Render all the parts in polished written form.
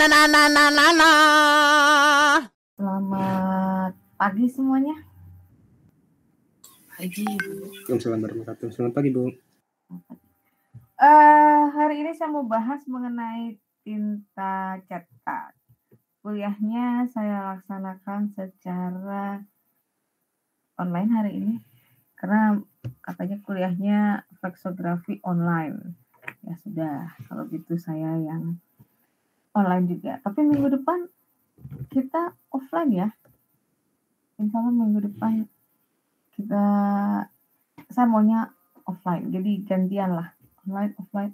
Selamat pagi semuanya. Pagi, Bu. Waalaikumsalam warahmatullahi wabarakatuh. Selamat pagi, Bu. Hari ini saya mau bahas mengenai tinta cetak. Kuliahnya saya laksanakan secara online hari ini karena katanya kuliahnya flexografi online. Ya sudah, kalau gitu saya yang online juga. Tapi minggu depan kita offline ya. Insya Allah minggu depan saya maunya offline. Jadi gantian lah. Online, offline.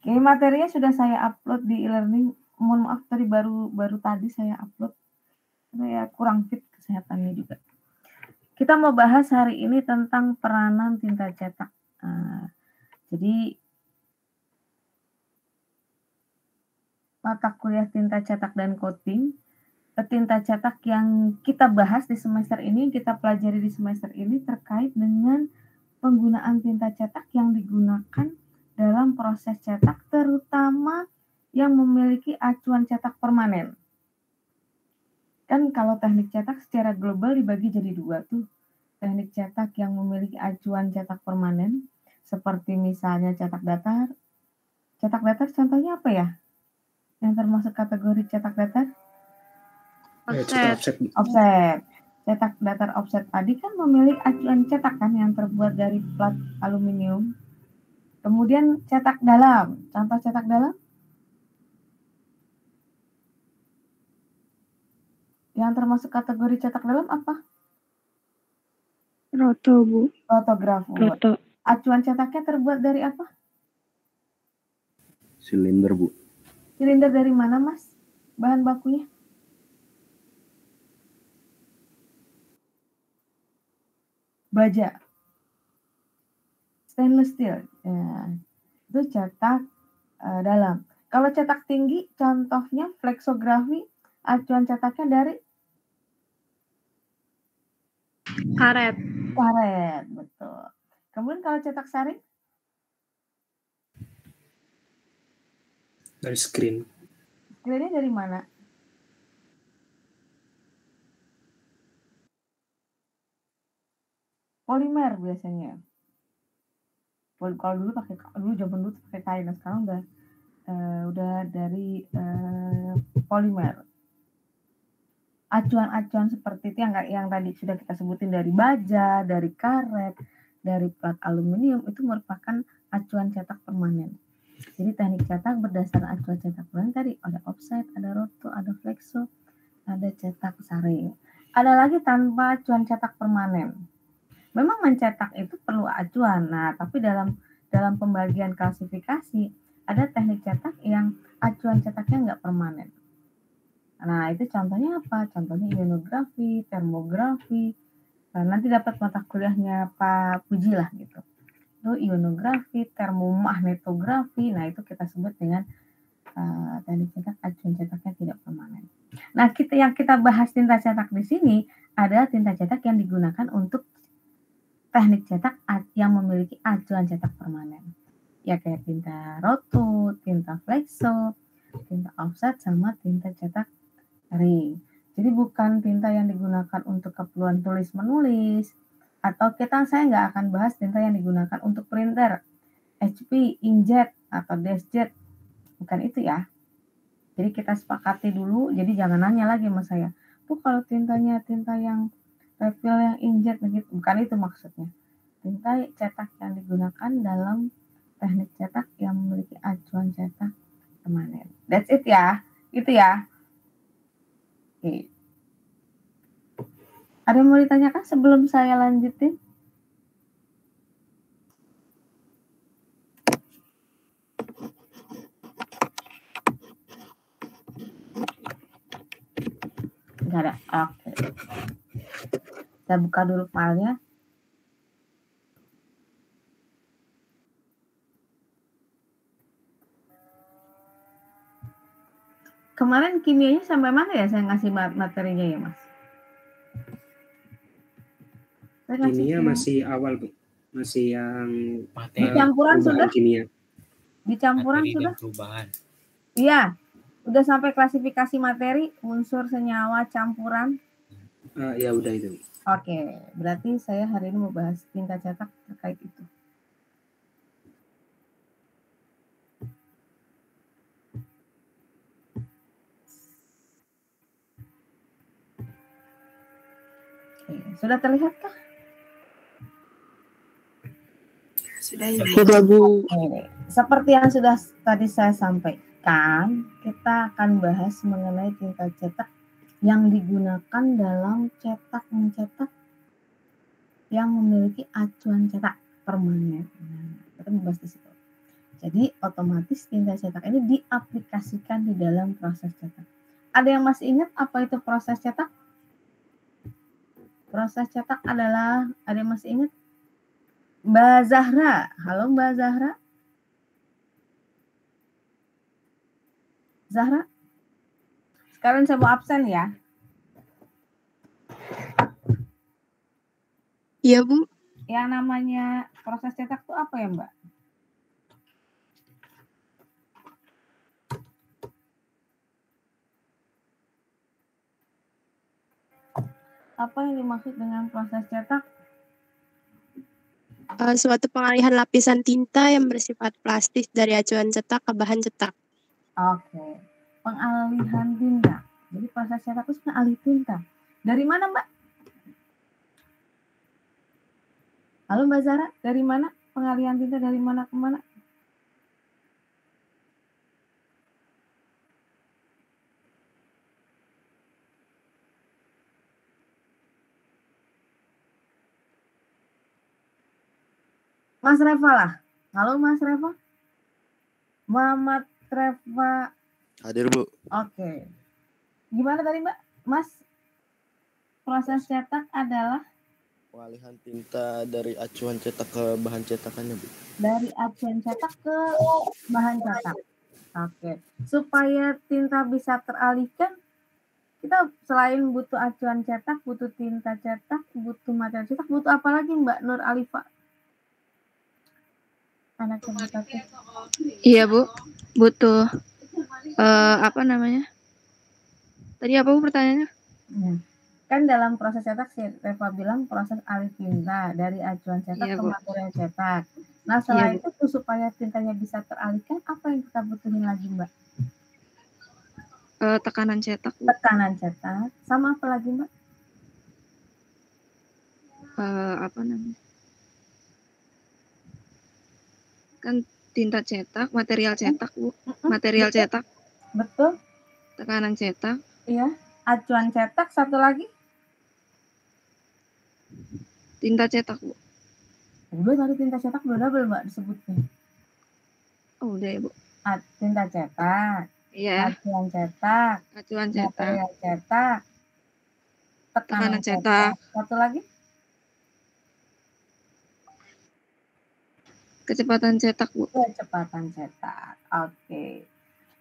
Oke, materinya sudah saya upload di e-learning. Mohon maaf tadi baru tadi saya upload. Saya kurang fit kesehatannya juga. Kita mau bahas hari ini tentang peranan tinta cetak. Jadi mata kuliah tinta cetak dan coating, tinta cetak yang kita bahas di semester ini, kita pelajari di semester ini terkait dengan penggunaan tinta cetak yang digunakan dalam proses cetak, terutama yang memiliki acuan cetak permanen. Kan kalau teknik cetak secara global dibagi jadi dua tuh. Teknik cetak yang memiliki acuan cetak permanen, seperti misalnya cetak datar. Cetak datar contohnya apa ya? Yang termasuk kategori cetak datar? Offset. Cetak datar offset tadi kan memiliki acuan cetak kan yang terbuat dari plat aluminium. Kemudian cetak dalam. Contoh cetak dalam? Yang termasuk kategori cetak dalam apa? Roto, Bu. Rotografur. Roto. Acuan cetaknya terbuat dari apa? Silinder, Bu. Silinder dari mana, Mas? Bahan bakunya? Baja. Stainless steel. Ya. Itu cetak dalam. Kalau cetak tinggi, contohnya flexografi, acuan cetaknya dari Karet. karet, betul. Kemudian kalau cetak saring? Dari screen. Screennya dari mana? Polimer biasanya. Kalau dulu zaman dulu pakai kain, nah sekarang udah dari polimer. Acuan-acuan seperti itu yang tadi sudah kita sebutin dari baja, dari karet, dari plat aluminium itu merupakan acuan cetak permanen. Jadi teknik cetak berdasarkan acuan cetak permanen tadi ada offset, ada roto, ada flexo, ada cetak saring. Ada lagi tanpa acuan cetak permanen. Memang mencetak itu perlu acuan. Nah, tapi dalam pembagian klasifikasi ada teknik cetak yang acuan cetaknya nggak permanen. Nah, itu contohnya apa? Contohnya ionografi, termografi. Nah, nanti dapat mata kuliahnya Pak Puji lah gitu. Itu ionografi, termomagnetografi. Nah, itu kita sebut dengan teknik cetak acuan cetaknya tidak permanen. Nah, yang kita bahas tinta cetak di sini adalah tinta cetak yang digunakan untuk teknik cetak yang memiliki acuan cetak permanen. Ya kayak tinta roto, tinta flexo, tinta offset, sama tinta cetak saring. Jadi bukan tinta yang digunakan untuk keperluan tulis menulis, atau saya nggak akan bahas tinta yang digunakan untuk printer, HP, inkjet, atau deskjet. Bukan itu ya. Jadi kita sepakati dulu, jadi jangan nanya lagi sama saya. Bu, kalau tintanya tinta yang refill yang inkjet begitu, bukan itu maksudnya. Tinta cetak yang digunakan dalam teknik cetak yang memiliki acuan cetak permanen. That's it ya. Itu ya. Oke. Ada yang mau ditanyakan sebelum saya lanjutin? Enggak ada. Oke. Saya buka dulu filenya. Kemarin kimianya sampai mana ya saya ngasih materinya ya, Mas? Kimia masih awal, Bu. Masih yang di campuran sudah? kimia. Di campuran materi sudah? dan perubahan. Iya, udah sampai klasifikasi materi, unsur, senyawa, campuran. Ya udah itu. Oke, berarti saya hari ini mau bahas tinta cetak terkait itu. Oke, sudah terlihatkah? Sudah Bu. Oke, seperti yang sudah tadi saya sampaikan, kita akan bahas mengenai tinta cetak yang digunakan dalam cetak-mencetak yang memiliki acuan cetak permanen. Nah, kita membahas di situ. Jadi otomatis tinta cetak ini diaplikasikan di dalam proses cetak. Ada yang masih ingat apa itu proses cetak? Proses cetak adalah, ada yang masih ingat? Mbak Zahra, halo Mbak Zahra. Zahra, sekarang saya mau absen ya. Iya Bu. Yang namanya proses cetak itu apa ya Mbak? Apa yang dimaksud dengan proses cetak? Suatu pengalihan lapisan tinta yang bersifat plastis dari acuan cetak ke bahan cetak. Oke, pengalihan tinta. Jadi proses cetak itu pengalih tinta. Dari mana Mbak? Halo Mbak Zara, dari mana pengalihan tinta, dari mana ke mana? Mas Reva lah. Halo Mas Reva. Muhammad Reva. Hadir Bu. Oke. Gimana tadi Mbak? Mas, proses cetak adalah Pengalihan tinta dari acuan cetak ke bahan cetakannya Bu. dari acuan cetak ke bahan cetak. Oke. Supaya tinta bisa teralihkan, kita selain butuh acuan cetak, butuh tinta cetak, butuh materi cetak, butuh apa lagi Mbak Nur Alifa? Anak edukatif. Iya Bu, butuh apa namanya? Tadi apa Bu pertanyaannya? Kan dalam proses cetak, Reva bilang proses alih tinta dari acuan cetak ke material cetak. Nah selain itu supaya tintanya bisa teralihkan, apa yang kita butuhin lagi Mbak? Tekanan cetak Bu. Tekanan cetak, sama apa lagi Mbak? Apa namanya? Kan tinta cetak, material cetak Bu. Material Betul. cetak. Betul. Tekanan cetak. Iya. Acuan cetak, satu lagi? Tinta cetak Bu. Udah tadi tinta cetak udah double Mbak disebutnya. Oh udah ya Bu. Tinta cetak. Iya. Acuan cetak. Acuan cetak. Material cetak. Tekanan cetak. Satu lagi? Kecepatan cetak Bu. Kecepatan cetak. Oke.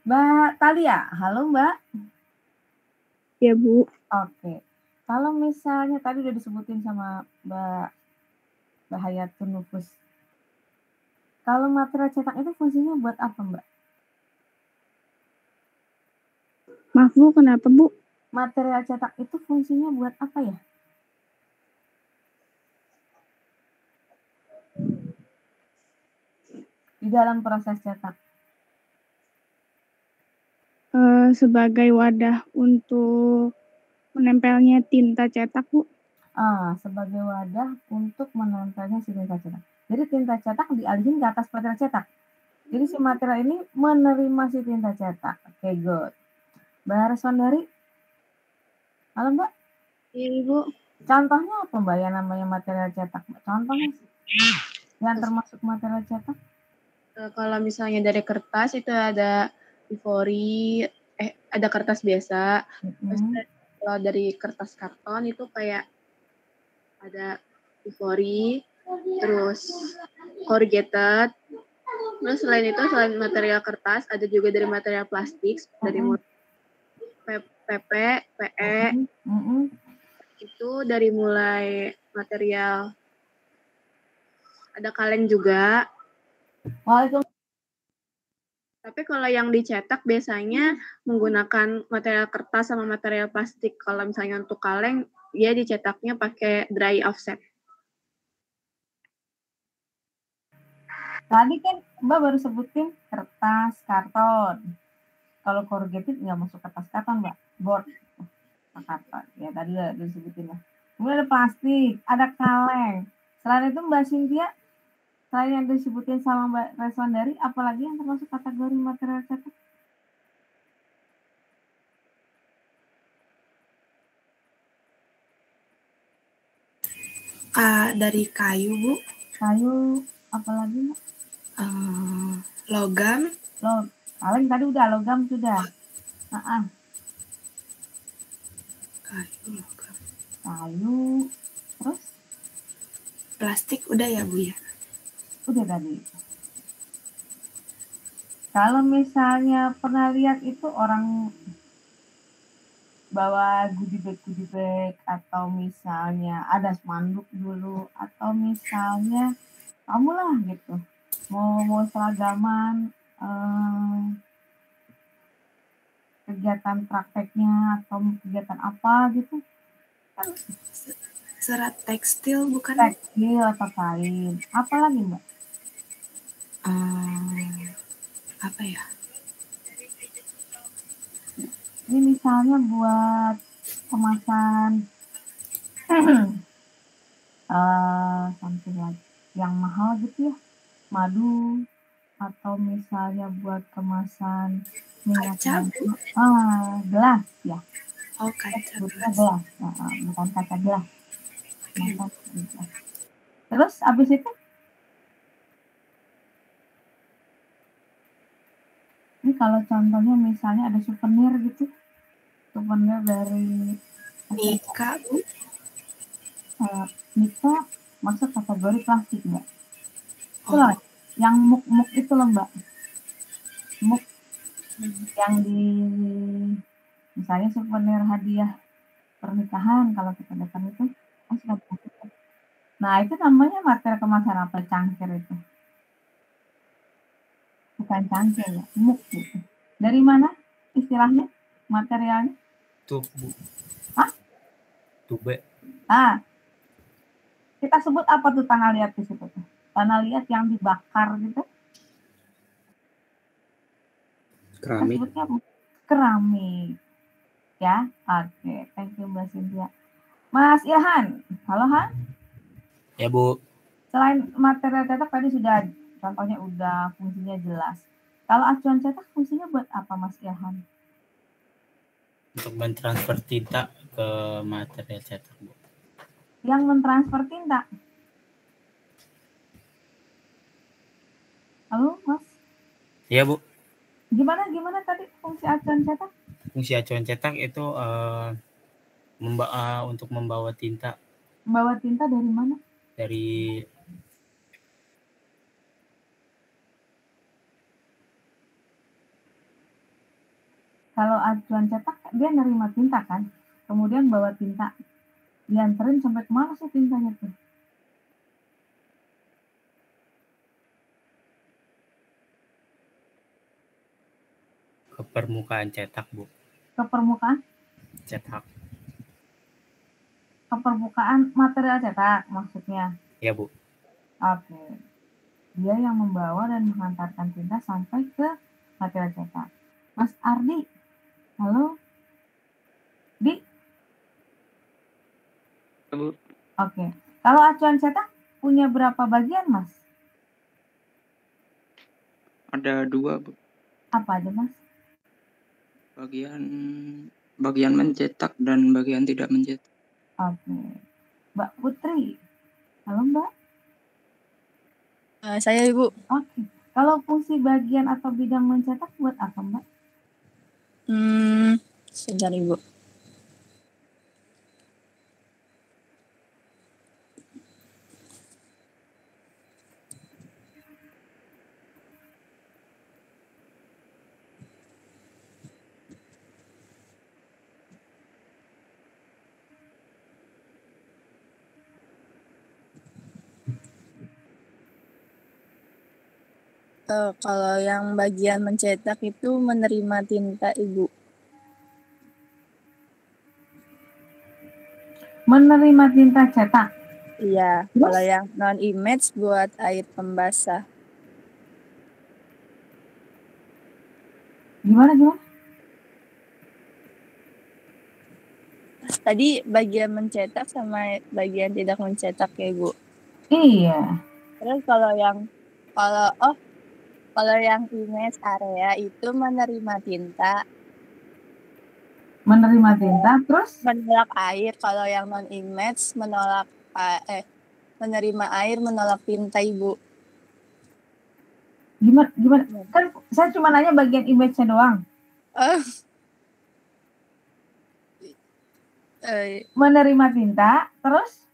Mbak Talia, halo Mbak. Ya Bu. Oke. Kalau misalnya tadi udah disebutin sama Mbak Hayatun Nufus. Kalau material cetak itu fungsinya buat apa Mbak? Maaf Bu, kenapa Bu? Material cetak itu fungsinya buat apa ya? Di dalam proses cetak. Sebagai wadah untuk menempelnya tinta cetak Bu. Sebagai wadah untuk menempelnya si tinta cetak. Jadi tinta cetak dialihin ke atas material cetak. Jadi si material ini menerima si tinta cetak. Oke, good. Mbak Reswandari? Halo Mbak? Iya Bu. Contohnya apa Mbak yang namanya material cetak? Contohnya yang termasuk material cetak? Kalau misalnya dari kertas itu ada ivory, ada kertas biasa. Terus kalau dari kertas karton itu kayak ada ivory, terus corrugated. Terus selain itu, selain material kertas, ada juga dari material plastik, dari PP, PE. Itu dari mulai material, ada kaleng juga. Tapi kalau yang dicetak biasanya menggunakan material kertas sama material plastik. Kalau misalnya untuk kaleng, dia dicetaknya pakai dry offset. Tadi kan Mbak baru sebutin kertas, karton. Kalau corrugated nggak masuk kertas karton, Mbak. Board, karton. Ya tadi udah disebutin lah. Kemudian ada plastik, ada kaleng. Selain itu Mbak Cynthia, selain yang disebutin sama Mbak Reswandari, apalagi yang termasuk kategori material cetak? Dari kayu, Bu. Kayu, apalagi Mbak? Logam. Kaleng tadi udah, logam sudah. Kayu, logam. Kayu, terus? Plastik udah ya, Bu ya? Udah tadi. Kalau misalnya pernah lihat itu orang bawa goodie bag atau misalnya ada spanduk dulu atau misalnya kamu lah gitu mau seragaman kegiatan prakteknya atau kegiatan apa gitu kan Serat tekstil bukan? Tekstil atau kain apa lagi Mbak? Apa ya? Ini misalnya buat kemasan something like yang mahal gitu ya, madu atau misalnya buat kemasan minyak gelas ya. Oh, kaca gelas. Bukan kaca gelas. Terus abis itu ini kalau contohnya misalnya ada souvenir gitu, souvenir dari Nika, Bu. Nika masuk kategori plastik Mbak. Loh, yang muk itu loh Mbak, muk yang di misalnya souvenir hadiah pernikahan kalau kita datang itu sudah plastik. Nah itu namanya material kemasan apa? Cangkir itu bukan cangkir ya, muk gitu. Dari mana istilahnya materialnya? Tub, Bu. Hah? Tube. Kita sebut apa tuh tanah liat di situ tuh? Tanah liat yang dibakar gitu? Keramik. Sebutnya apa? Keramik. Ya, oke. Thank you Mbak Cynthia. Mas Ilhan, halo Han? Ya Bu. Selain material cetak tadi sudah contohnya udah fungsinya jelas. Kalau acuan cetak fungsinya buat apa Mas Ilhan? Untuk mentransfer tinta ke material cetak, Bu. Yang mentransfer tinta? Halo Mas? Iya Bu. Gimana tadi fungsi acuan cetak? Fungsi acuan cetak itu untuk membawa tinta. Membawa tinta dari mana? Dari kalau acuan cetak dia nerima tinta kan, kemudian bawa tinta, dianterin sampai kemana sih tintanya tuh? ke permukaan cetak, Bu. Ke permukaan? Cetak. Ke permukaan material cetak maksudnya? Ya Bu. Oke. Dia yang membawa dan mengantarkan tinta sampai ke material cetak. Mas Ardi, halo? Di? Bu. Oke. Kalau acuan cetak punya berapa bagian, Mas? Ada 2, Bu. Apa aja, Mas? Bagian mencetak dan bagian tidak mencetak. Oke. Mbak Putri, halo Mbak? Saya Ibu. Oke. Kalau fungsi bagian atau bidang mencetak buat apa Mbak? Sebentar Ibu. Kalau yang bagian mencetak itu menerima tinta, Ibu. Menerima tinta cetak. Iya, Terus? kalau yang non-image buat air pembasah. Gimana? Tadi bagian mencetak sama bagian tidak mencetak ya, Ibu. Iya. Terus kalau yang image area itu menerima tinta. Menerima tinta, terus? Menolak air. Kalau yang non-image menerima air, menolak tinta, Ibu. Gimana? Kan saya cuma nanya bagian image-nya doang. Menerima tinta, terus?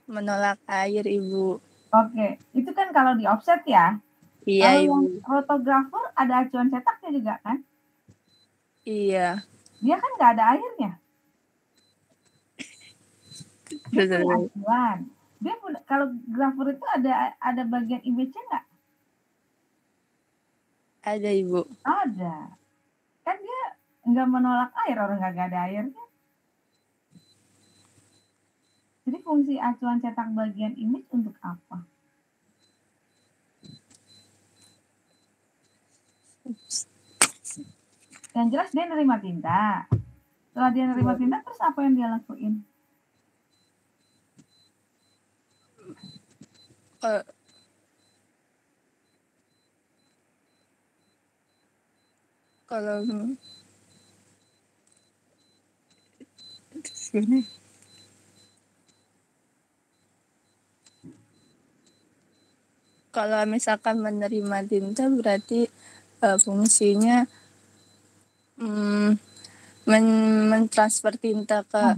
Menolak air, Ibu. Oke, itu kan kalau di offset ya. Iya, kalau Ibu. yang fotografer ada acuan cetaknya juga kan? Iya. Dia kan nggak ada airnya. Dia punya acuan. Kalau grafer itu ada bagian image-nya nggak? Ada, Ibu. Ada. Kan dia nggak menolak air, orang nggak ada airnya. Jadi fungsi acuan cetak bagian image untuk apa? Yang jelas dia nerima tinta. Setelah dia nerima tinta, terus apa yang dia lakuin? Kalau misalkan menerima tinta berarti fungsinya mentransfer tinta ke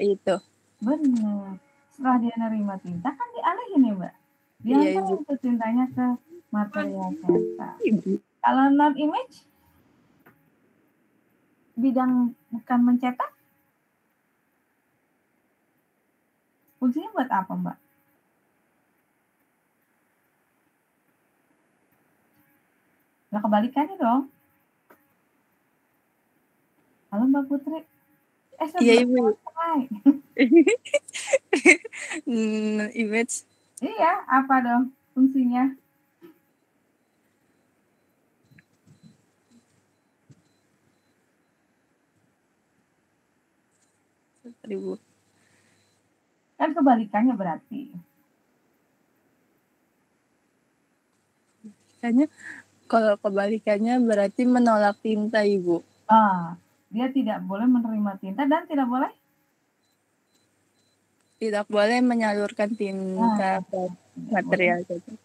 itu. Benar. Setelah dia nerima tinta kan dialihin ya, Mbak? Diantar itu tintanya ke material cetak. Kalau non-image, bidang bukan mencetak, fungsinya buat apa, Mbak? Nah, kebalikannya dong. Halo Mbak Putri. Iya, Ibu. Image. Iya, apa dong fungsinya? Ibu. Kan kebalikannya berarti. Kalau kebalikannya berarti menolak tinta, Ibu. Dia tidak boleh menerima tinta dan tidak boleh? Tidak boleh menyalurkan tinta ke material cetak.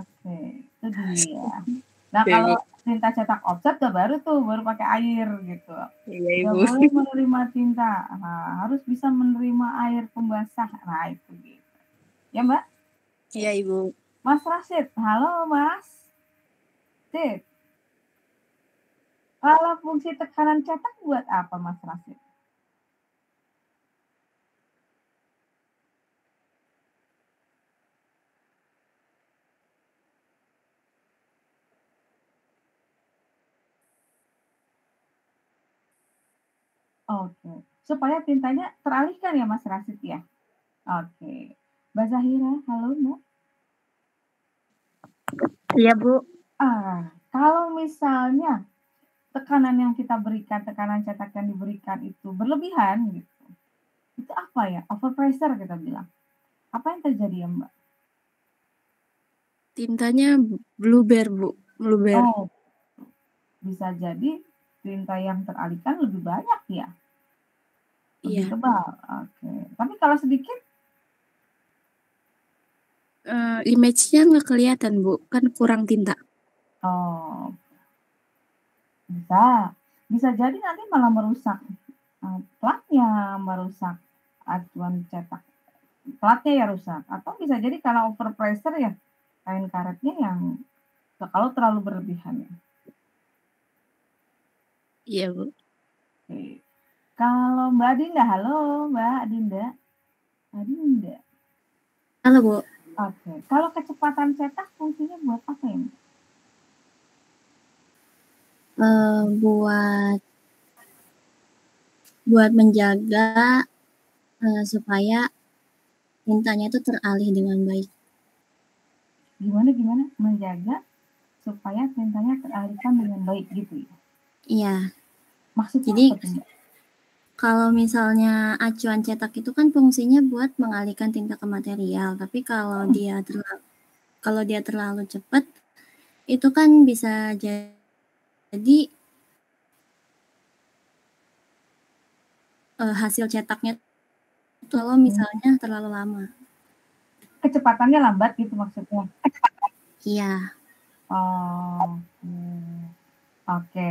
Oke, itu dia. Nah, kalau tinta cetak offset baru pakai air gitu. Iya, Ibu. Tidak boleh menerima tinta. Harus bisa menerima air pembasah. Nah, itu gitu. Ya, Mbak? Iya, Ibu. Mas Rashid. Halo, Mas. Rashid. Kalau fungsi tekanan cetak buat apa, Mas Rashid? Oke, supaya tintanya teralihkan ya Mas Rashid ya. Oke, Mbak Zahira, halo Mbak. Iya Bu. Kalau misalnya tekanan yang kita berikan, tekanan cetak yang diberikan itu berlebihan gitu, itu apa ya? Overpressure kita bilang. Apa yang terjadi ya Mbak? Tintanya blueberry, Bu. Blueberry. Oh, bisa jadi tinta yang teralihkan lebih banyak ya? Lebih tebal. Oke. Tapi kalau sedikit? Image-nya nggak kelihatan, Bu. Kan kurang tinta. Oh, bisa jadi nanti malah merusak platnya, merusak acuan cetak. Platnya ya rusak. Atau bisa jadi kalau overpressure ya kain karetnya yang kalau terlalu berlebihan ya. Iya, Bu. Oke. Kalau Mbak Dinda, halo Mbak Dinda. Halo Bu. Oke. Kalau kecepatan cetak fungsinya buat apa ya? buat menjaga supaya tintanya itu teralih dengan baik. Gimana menjaga supaya tintanya teralihkan dengan baik gitu ya? Iya. Maksudnya Jadi apa tuh? kalau misalnya acuan cetak itu kan fungsinya buat mengalihkan tinta ke material, tapi kalau dia terlalu cepat itu kan bisa jadi hasil cetaknya kalau misalnya terlalu lama. Kecepatannya lambat gitu maksudnya? Iya. Oh, oke.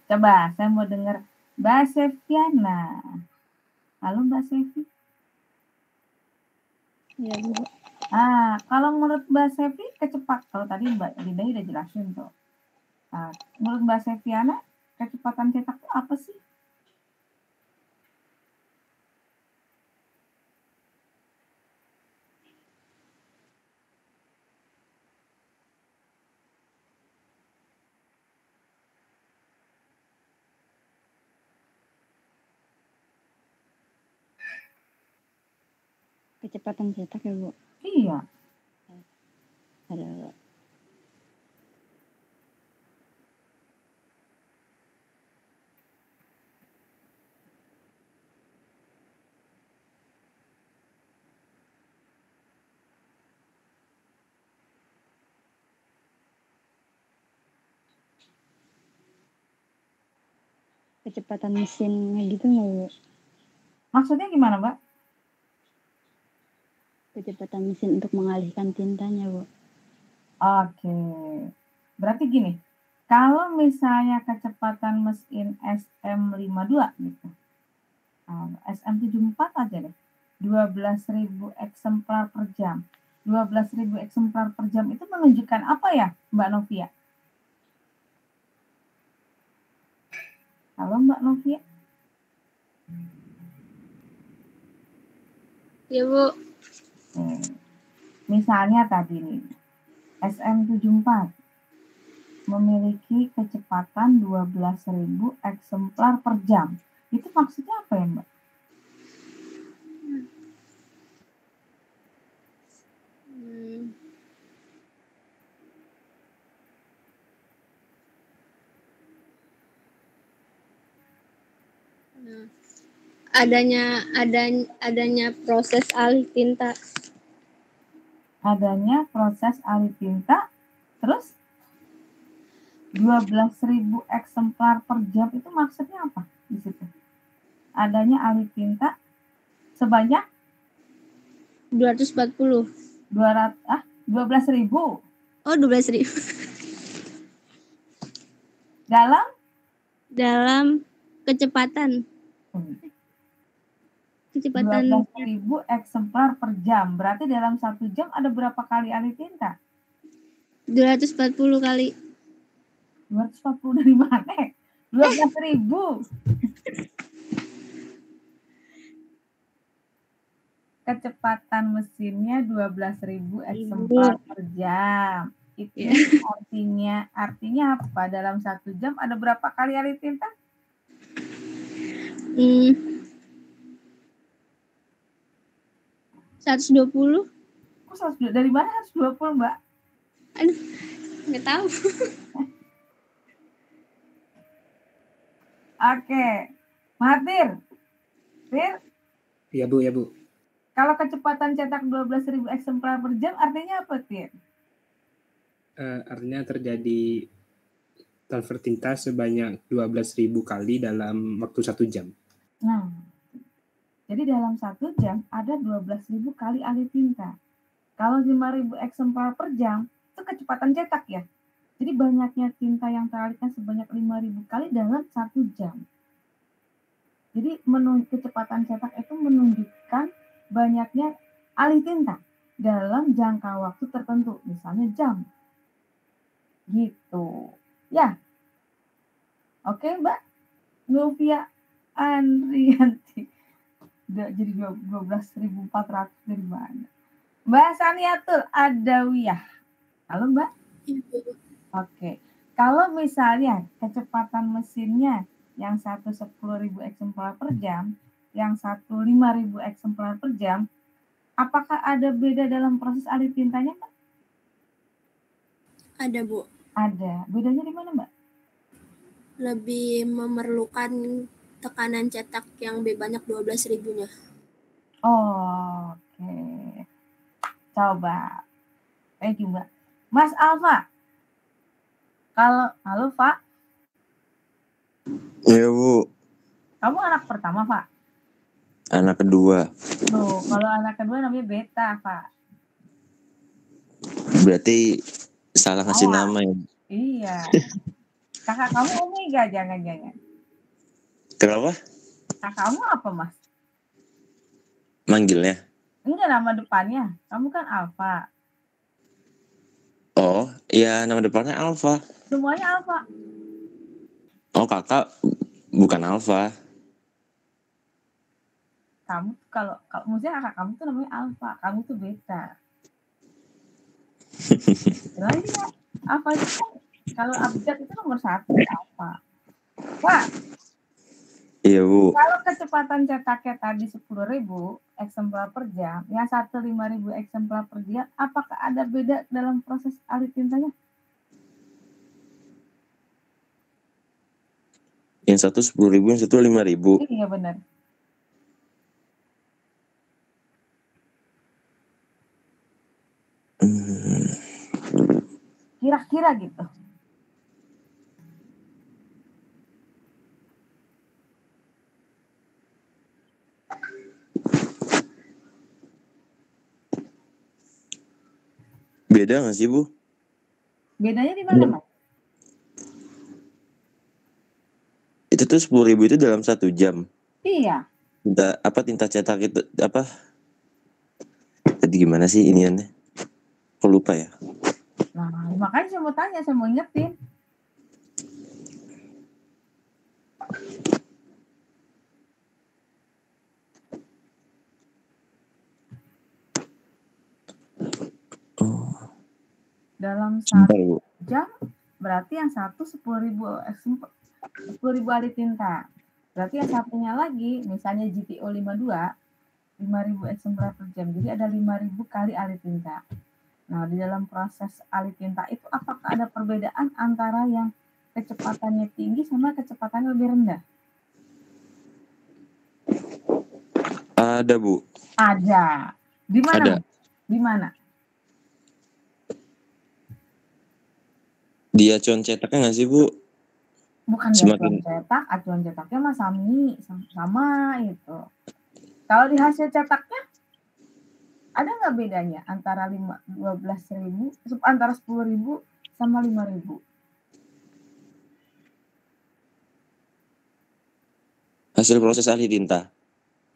Coba saya mau dengar Mbak Septiana. Halo Mbak Sevi. Iya, Bu. Kalau menurut Mbak Sevi kalau tadi Mbak Dinda udah jelasin tuh. Menurut Mbak Septiana, kecepatan cetak itu apa sih? Kecepatan cetak ya, Bu? Iya. Ada. Kecepatan mesinnya gitu nggak, Bu? Maksudnya gimana, Mbak? Kecepatan mesin untuk mengalihkan tintanya, Bu. Oke. Berarti gini, kalau misalnya kecepatan mesin SM52 gitu, SM74 aja deh, 12.000 eksemplar per jam. 12.000 eksemplar per jam itu menunjukkan apa ya, Mbak Novia? Halo Mbak Novia? Ya, Bu. Misalnya tadi nih, SM74 memiliki kecepatan 12.000 eksemplar per jam. Itu maksudnya apa ya, Mbak? Adanya proses alih tinta. Adanya proses alih tinta, terus 12.000 eksemplar per jam itu maksudnya apa di situ? Adanya alih tinta sebanyak 240. 12.000. Oh, 12.000. Dalam kecepatan. Kecepatan 12.000 eksemplar per jam. Berarti dalam 1 jam ada berapa kali alih tinta? 240 kali. 240 dari mana? 12.000. Kecepatan mesinnya 12.000 eksemplar per jam. Itu artinya apa? Dalam 1 jam ada berapa kali alih tinta? 120. Kok 120? Dari mana 120, Mbak? Aduh, nggak tahu. Oke. Mahathir. Iya, Bu, ya, Bu. Kalau kecepatan cetak 12.000 eksemplar per jam artinya apa, Tir? Artinya terjadi transfer tinta sebanyak 12.000 kali dalam waktu 1 jam. Nah, jadi dalam 1 jam ada 12.000 kali alih tinta. Kalau 5.000 eksemplar per jam, itu kecepatan cetak ya. Jadi banyaknya tinta yang teralihkan sebanyak 5.000 kali dalam 1 jam. Jadi kecepatan cetak itu menunjukkan banyaknya alih tinta dalam jangka waktu tertentu, misalnya jam. Gitu. Ya. Oke, Mbak Novia Andrianti. Jadi 12.400 dari mana? Mbak Saniatul Adawiyah. Halo, Mbak. Ibu. Oke. Kalau misalnya kecepatan mesinnya yang satu 10.000 eksemplar per jam, yang satu 5.000 eksemplar per jam, apakah ada beda dalam proses alih tintanya, Mbak? Ada, Bu. Ada. Bedanya di mana, Mbak? Lebih memerlukan tekanan cetak yang lebih banyak 12.000-nya. Oh, oke. Coba. Thank you, Mbak. Mas Alfa. Halo, Pak. Iya, Bu. Kamu anak pertama, Pak? Anak kedua. Loh, kalau anak kedua namanya Beta, Pak. Berarti salah ngasih nama ya. Iya. Kakak kamu Umi gak? Jangan-jangan. Kenapa? Kakakmu apa, Mas? Manggilnya? Enggak, nama depannya. Kamu kan Alfa. Oh, iya nama depannya Alfa. Semuanya Alfa. Oh, kakak bukan Alfa. Kamu kalau maksudnya kakak kamu tuh namanya Alfa, kamu tuh Beta. Iya, Alfa itu kan kalau abjad itu nomor 1 Alfa. Wah. Iya, Bu. Kalau kecepatan cetaknya tadi 10.000 eksemplar per jam, yang satu 5.000 eksemplar per jam, apakah ada beda dalam proses alih tintanya? Yang satu 10.000, yang satu 5.000. Iya, benar. Kira-kira gitu. Beda nggak sih, Bu? Bedanya di mana, Mas? Itu tuh 10.000 itu dalam 1 jam. Iya. Tinta cetak itu apa? Tadi gimana sih iniannya? Kok lupa ya? Nah, makanya saya mau tanya, saya mau ingetin. Dalam 1 jam berarti yang satu 10.000 alih tinta. Berarti yang satunya lagi, misalnya GTO 52, 5.000 eksemplar per jam. Jadi ada 5.000 kali alih tinta. Nah, di dalam proses alih tinta itu apakah ada perbedaan antara yang kecepatannya tinggi sama kecepatannya lebih rendah? Ada, Bu. Ada. Di mana? Ada. Di mana? Di acuan cetaknya nggak sih, Bu? Bukan di acuan cetak, acuan cetaknya mah sama itu. Kalau di hasil cetaknya ada nggak bedanya antara 12.000, antara 10.000 sama 5.000? Hasil proses alih tinta.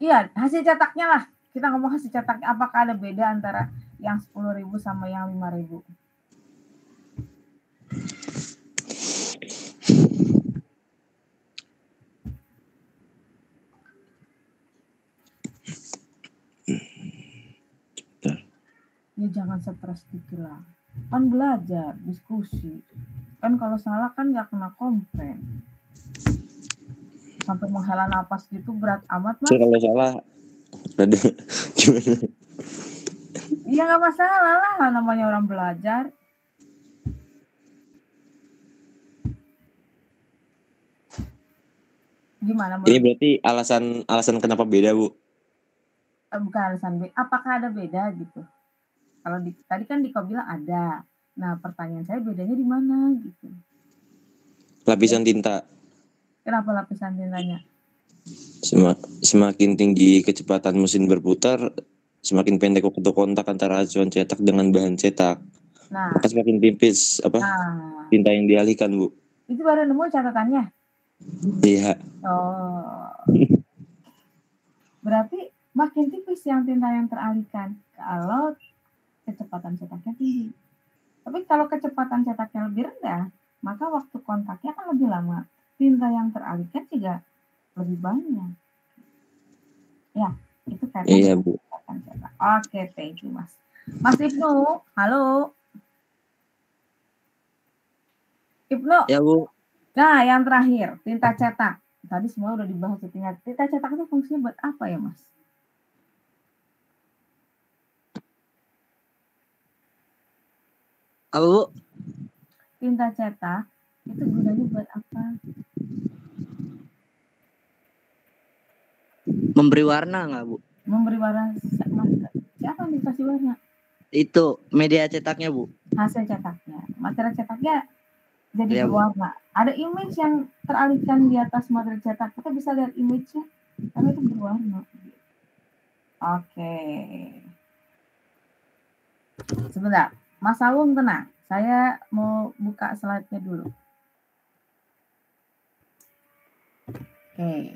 Iya, hasil cetaknya lah. Kita ngomong hasil cetaknya, apakah ada beda antara yang 10.000 sama yang 5.000? Ya jangan stres dikit lah. Kan belajar, diskusi. Kan kalau salah kan nggak kena komplain. Sampai menghela napas gitu berat amat, Mas. Kalau salah, ada gimana? Iya nggak masalah lah, namanya orang belajar. Gimana? Ini berarti alasan kenapa beda, Bu? Bukan alasan beda. Apakah ada beda gitu? Kalau tadi kan Diko bilang ada. Nah, pertanyaan saya bedanya di mana gitu? Lapisan tinta. Kenapa lapisan tintanya? Semakin tinggi kecepatan mesin berputar, semakin pendek waktu kontak antara acuan cetak dengan bahan cetak. Nah, maka semakin tipis tinta yang dialihkan, Bu. Itu baru nemu catatannya? Iya. Oh. Berarti makin tipis yang tinta yang teralihkan kalau kecepatan cetaknya tinggi. Tapi kalau kecepatan cetaknya lebih rendah, maka waktu kontaknya akan lebih lama. Tinta yang teralihkan juga lebih banyak. Ya, itu kata. Iya, Bu. Oke, thank you, Mas. Mas Ibnu, halo. Ibnu. Ya, Bu. Nah, yang terakhir, tinta cetak. Tadi semua udah dibahas. Tinta cetak itu fungsinya buat apa ya, Mas? Apa, Bu? Tinta cetak itu gunanya buat apa? Memberi warna nggak, Bu? Memberi warna. Siapa yang dikasih warna? Itu media cetaknya, Bu. Hasil cetaknya. Material cetaknya jadi Ya, Bu. berwarna. Ada image yang teralihkan di atas material cetak. Kita bisa lihat image-nya, karena itu berwarna. Oke. Sebentar. Mas Sawung tenang. Saya mau buka slide-nya dulu. Oke.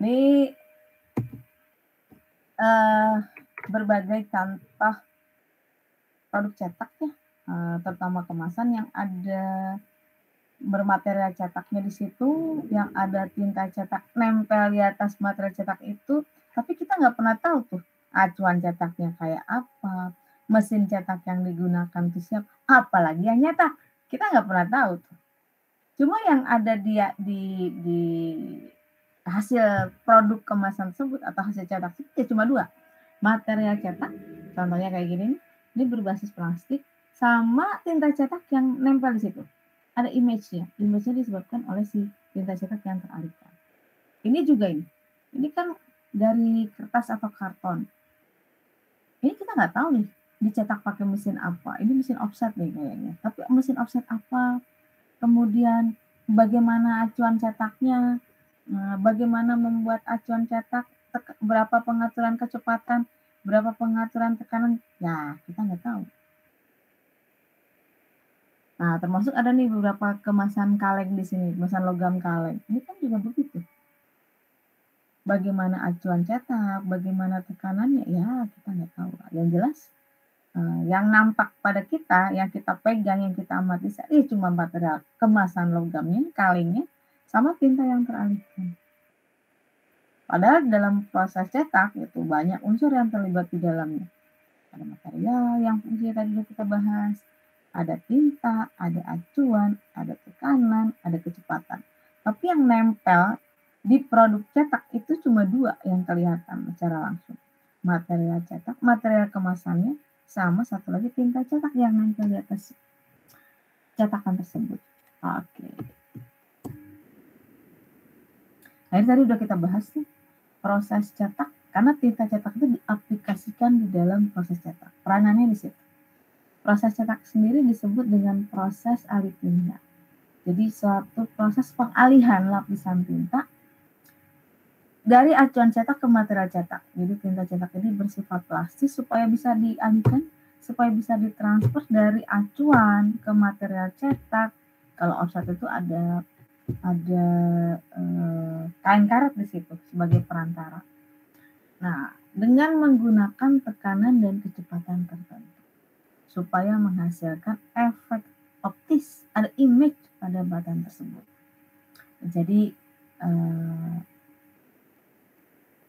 Ini berbagai contoh produk cetak ya, terutama kemasan yang ada bermaterial cetaknya di situ, yang ada tinta cetak nempel di atas material cetak itu, tapi kita nggak pernah tahu tuh acuan cetaknya kayak apa, mesin cetak yang digunakan tuh siapa, apalagi yang nyetak, kita nggak pernah tahu tuh. Cuma yang ada di hasil produk kemasan tersebut atau hasil cetak itu ya cuma dua, material cetak, contohnya kayak gini, ini berbasis plastik, sama tinta cetak yang nempel di situ. Ada image-nya. Image-nya disebabkan oleh si tinta cetak yang teralihkan. Ini juga ini kan dari kertas atau karton. Ini kita nggak tahu nih, dicetak pakai mesin apa. Ini mesin offset nih kayaknya. Tapi mesin offset apa? Kemudian bagaimana acuan cetaknya? Bagaimana membuat acuan cetak? Berapa pengaturan kecepatan? Berapa pengaturan tekanan? Ya, kita nggak tahu. Nah, termasuk ada nih beberapa kemasan kaleng di sini, kemasan logam kaleng. Ini kan juga begitu. Bagaimana acuan cetak, bagaimana tekanannya, ya kita nggak tahu. Yang jelas, yang nampak pada kita, yang kita pegang, yang kita amati, cuma material kemasan logamnya, kalengnya, sama tinta yang teralihkan. Padahal dalam proses cetak itu banyak unsur yang terlibat di dalamnya. Ada material yang fungsinya tadi sudah kita bahas, ada tinta, ada acuan, ada tekanan, ada kecepatan. Tapi yang nempel di produk cetak itu cuma dua yang kelihatan secara langsung. Material cetak, material kemasannya, sama satu lagi tinta cetak yang nempel di atas cetakan tersebut. Oke. Nah, ini tadi udah kita bahas nih, proses cetak, karena tinta cetak itu diaplikasikan di dalam proses cetak. Peranannya di situ. Proses cetak sendiri disebut dengan proses alih tinta. Jadi suatu proses pengalihan lapisan tinta dari acuan cetak ke material cetak. Jadi tinta cetak ini bersifat plastis supaya bisa dialihkan, supaya bisa ditransfer dari acuan ke material cetak. Kalau offset itu ada kain karet di situ sebagai perantara. Nah, dengan menggunakan tekanan dan kecepatan tertentu supaya menghasilkan efek optis, ada image pada batan tersebut. Jadi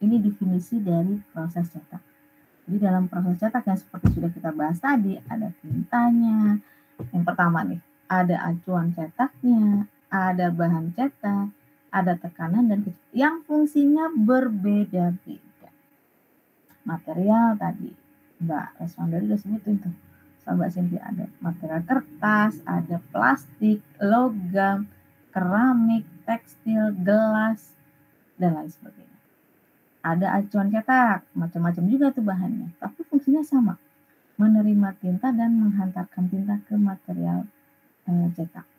ini definisi dari proses cetak. Jadi dalam proses cetak yang seperti sudah kita bahas tadi, ada tintanya. Yang pertama nih, ada acuan cetaknya, ada bahan cetak, ada tekanan dan yang fungsinya berbeda-beda. Material tadi, Mbak Reswandari udah sebutin tuh. Mbak Cynthia ada material kertas, ada plastik, logam, keramik, tekstil, gelas, dan lain sebagainya. Ada acuan cetak, macam-macam juga tuh bahannya, tapi fungsinya sama, menerima tinta dan menghantarkan tinta ke material cetak.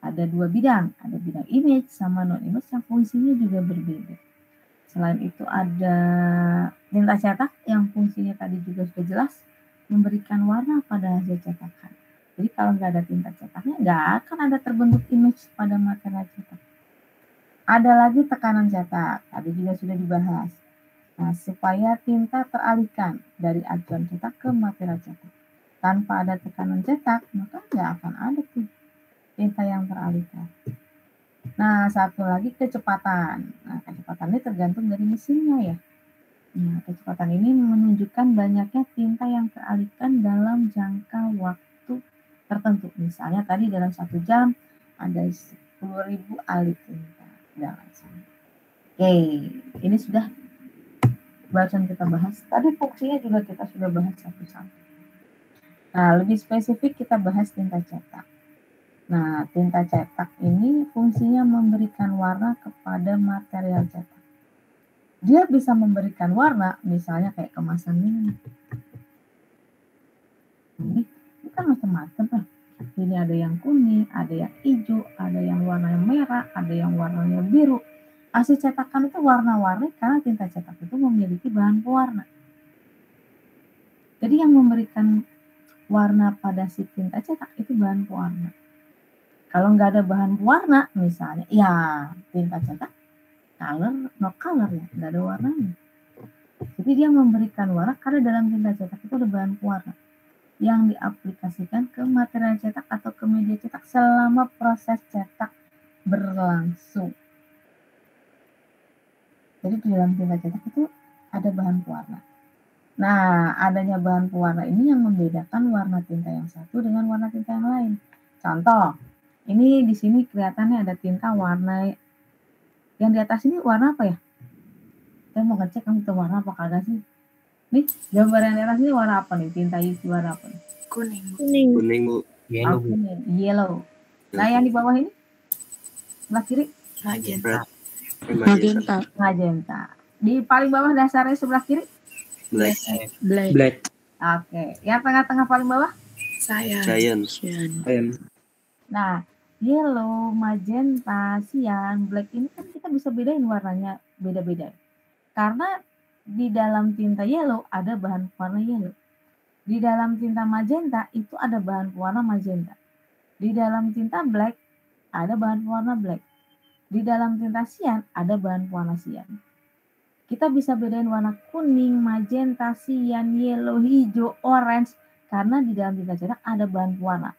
Ada dua bidang, ada bidang image sama non-image yang fungsinya juga berbeda. Selain itu ada tinta cetak yang fungsinya tadi juga sudah jelas, memberikan warna pada hasil cetakan. Jadi kalau nggak ada tinta cetaknya, nggak akan ada terbentuk image pada material cetak. Ada lagi tekanan cetak, tadi juga sudah dibahas. Nah, supaya tinta teralihkan dari acuan cetak ke material cetak. Tanpa ada tekanan cetak, maka nggak akan ada tuh tinta yang teralihkan. Nah, satu lagi kecepatan. Nah, kecepatan ini tergantung dari mesinnya ya. Nah, kecepatan ini menunjukkan banyaknya tinta yang teralihkan dalam jangka waktu tertentu. Misalnya tadi dalam 1 jam ada 10.000 alih tinta. Dan lain. Oke, ini sudah barusan kita bahas. Tadi fungsinya juga kita sudah bahas satu-satu. Nah, lebih spesifik kita bahas tinta cetak. Nah, tinta cetak ini fungsinya memberikan warna kepada material cetak. Dia bisa memberikan warna, misalnya kayak kemasan ini. Ini kan macam-macam kan. Ini ada yang kuning, ada yang hijau, ada yang warnanya merah, ada yang warnanya biru. Hasil cetakan itu warna-warni karena tinta cetak itu memiliki bahan pewarna. Jadi yang memberikan warna pada si tinta cetak itu bahan pewarna. Kalau nggak ada bahan pewarna, misalnya, ya tinta cetak color, no color ya, nggak ada warnanya. Jadi dia memberikan warna karena dalam tinta cetak itu ada bahan pewarna yang diaplikasikan ke material cetak atau ke media cetak selama proses cetak berlangsung. Jadi di dalam tinta cetak itu ada bahan pewarna. Nah, adanya bahan pewarna ini yang membedakan warna tinta yang satu dengan warna tinta yang lain. Contoh, ini di sini kelihatannya ada tinta warna yang di atas ini warna apa ya? Saya mau ngecek kamu itu warna apa kagak sih? Nih, gambar yang di atas ini warna apa nih? Tinta hijau warna apa nih? Kuning. Kuning, Bu. Yellow, Bu. Yellow. Nah, yang di bawah ini? Sebelah kiri? Magenta. Magenta. Di paling bawah dasarnya sebelah kiri? Black. Oke. Yang tengah-tengah paling bawah? Cyan. Nah, yellow, magenta, cyan, black ini kan kita bisa bedain warnanya beda-beda. Karena di dalam tinta yellow ada bahan pewarna yellow. Di dalam tinta magenta itu ada bahan pewarna magenta. Di dalam tinta black ada bahan pewarna black. Di dalam tinta cyan ada bahan pewarna cyan. Kita bisa bedain warna kuning, magenta, cyan, yellow, hijau, orange karena di dalam tinta cetak ada bahan pewarna.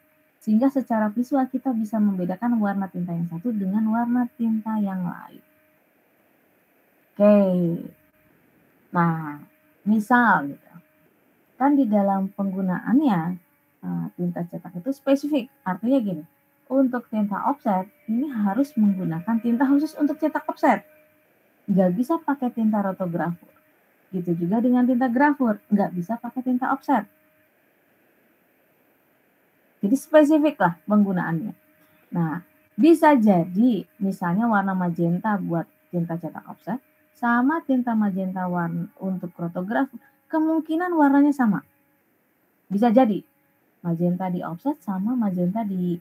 Sehingga secara visual kita bisa membedakan warna tinta yang satu dengan warna tinta yang lain. Oke. Nah, misal gitu. Kan di dalam penggunaannya tinta cetak itu spesifik. Artinya gini, untuk tinta offset ini harus menggunakan tinta khusus untuk cetak offset. Nggak bisa pakai tinta rotografur. Gitu juga dengan tinta grafur, nggak bisa pakai tinta offset. Jadi spesifik lah penggunaannya. Nah, bisa jadi misalnya warna magenta buat tinta cetak offset sama tinta magenta warna untuk rotografur, kemungkinan warnanya sama. Bisa jadi magenta di offset sama magenta di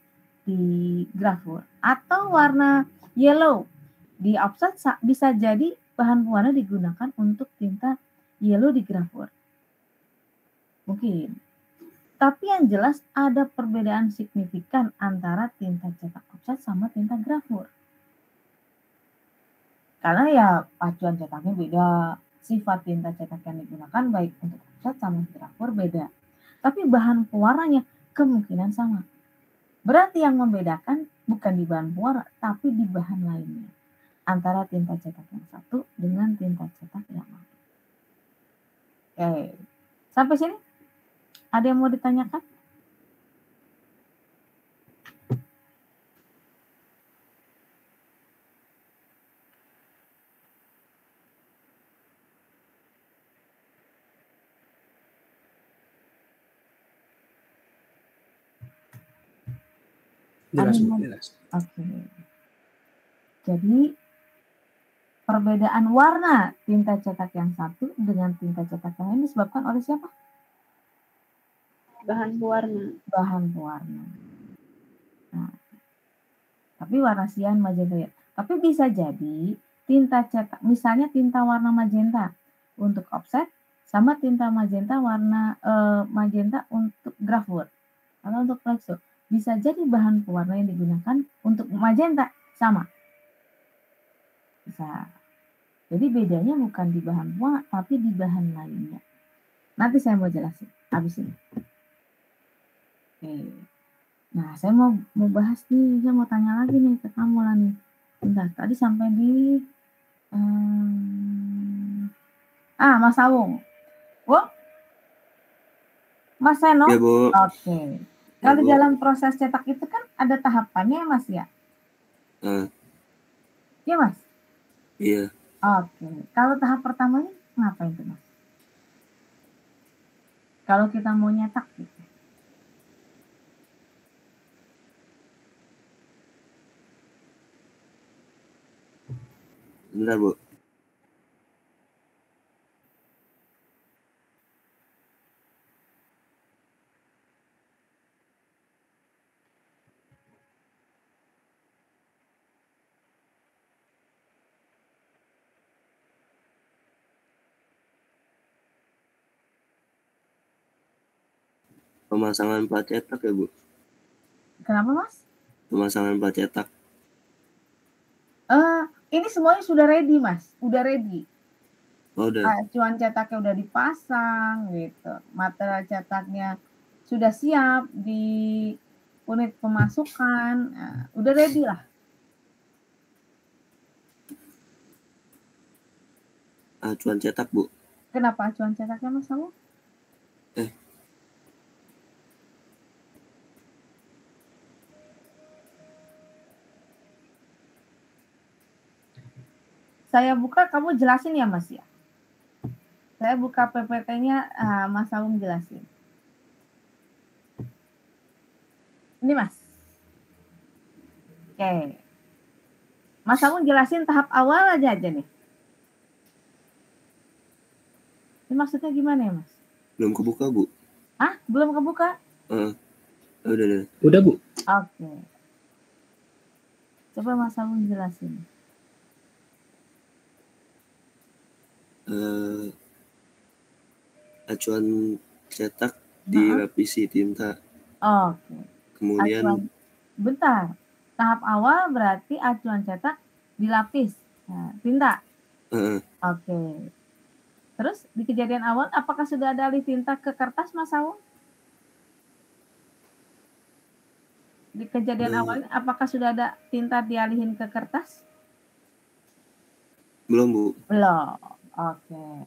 grafur. Atau warna yellow di offset bisa jadi bahan pewarna digunakan untuk tinta yellow di grafur. Mungkin. Tapi yang jelas ada perbedaan signifikan antara tinta cetak offset sama tinta grafur. Karena ya acuan cetaknya beda, sifat tinta cetak yang digunakan baik untuk offset sama grafur beda. Tapi bahan pewarnanya kemungkinan sama. Berarti yang membedakan bukan di bahan pewarna, tapi di bahan lainnya. Antara tinta cetak yang satu dengan tinta cetak yang lain. Oke, sampai sini? Ada yang mau ditanyakan? Jelas. Oke. Jadi perbedaan warna tinta cetak yang satu dengan tinta cetak yang lain disebabkan oleh siapa? Bahan pewarna. Bahan pewarna. Nah, tapi warna cyan, magenta ya. Tapi bisa jadi tinta cetak, misalnya tinta warna magenta untuk offset sama tinta magenta warna magenta untuk grafur atau untuk flexo. Bisa jadi bahan pewarna yang digunakan untuk magenta sama. Bisa. Jadi bedanya bukan di bahan pewarna tapi di bahan lainnya. Nanti saya mau jelasin habis ini. Oke. Nah, saya mau bahas nih, saya mau tanya lagi nih ke kamu lah nih. Bentar, tadi sampai di Mas Awung. Bu? Mas Seno? Ya, Bu. Oke. Kalau Bu. dalam proses cetak itu kan ada tahapannya ya Mas ya? Iya Mas? Iya. Oke. Kalau tahap pertamanya ngapain tuh Mas? Kalau kita mau nyetak gitu. Bentar, Bu. Pemasangan plat cetak ya, Bu? Kenapa Mas? Pemasangan plat cetak. Ini semuanya sudah ready Mas, udah ready. Oh, udah. Acuan cetaknya udah dipasang gitu. Material cetaknya sudah siap di unit pemasukan. Nah, udah ready lah. Acuan cetak, Bu. Kenapa acuan cetaknya Mas kamu? Saya buka, kamu jelasin ya Mas ya. Saya buka PPT-nya, Mas Aung jelasin. Ini Mas. Oke. Mas Aung jelasin tahap awal aja nih. Ini maksudnya gimana ya Mas? Belum kebuka, Bu. Belum kebuka? Udah. Udah, Bu. Oke. Coba Mas Aung jelasin. Acuan cetak dilapisi tinta. Oke. Kemudian bentar. Tahap awal berarti acuan cetak dilapis tinta. Oke. Terus di kejadian awal apakah sudah ada alih tinta ke kertas Mas Aung? Di kejadian awal apakah sudah ada tinta dialihin ke kertas? Belum, Bu. Belum. Oke.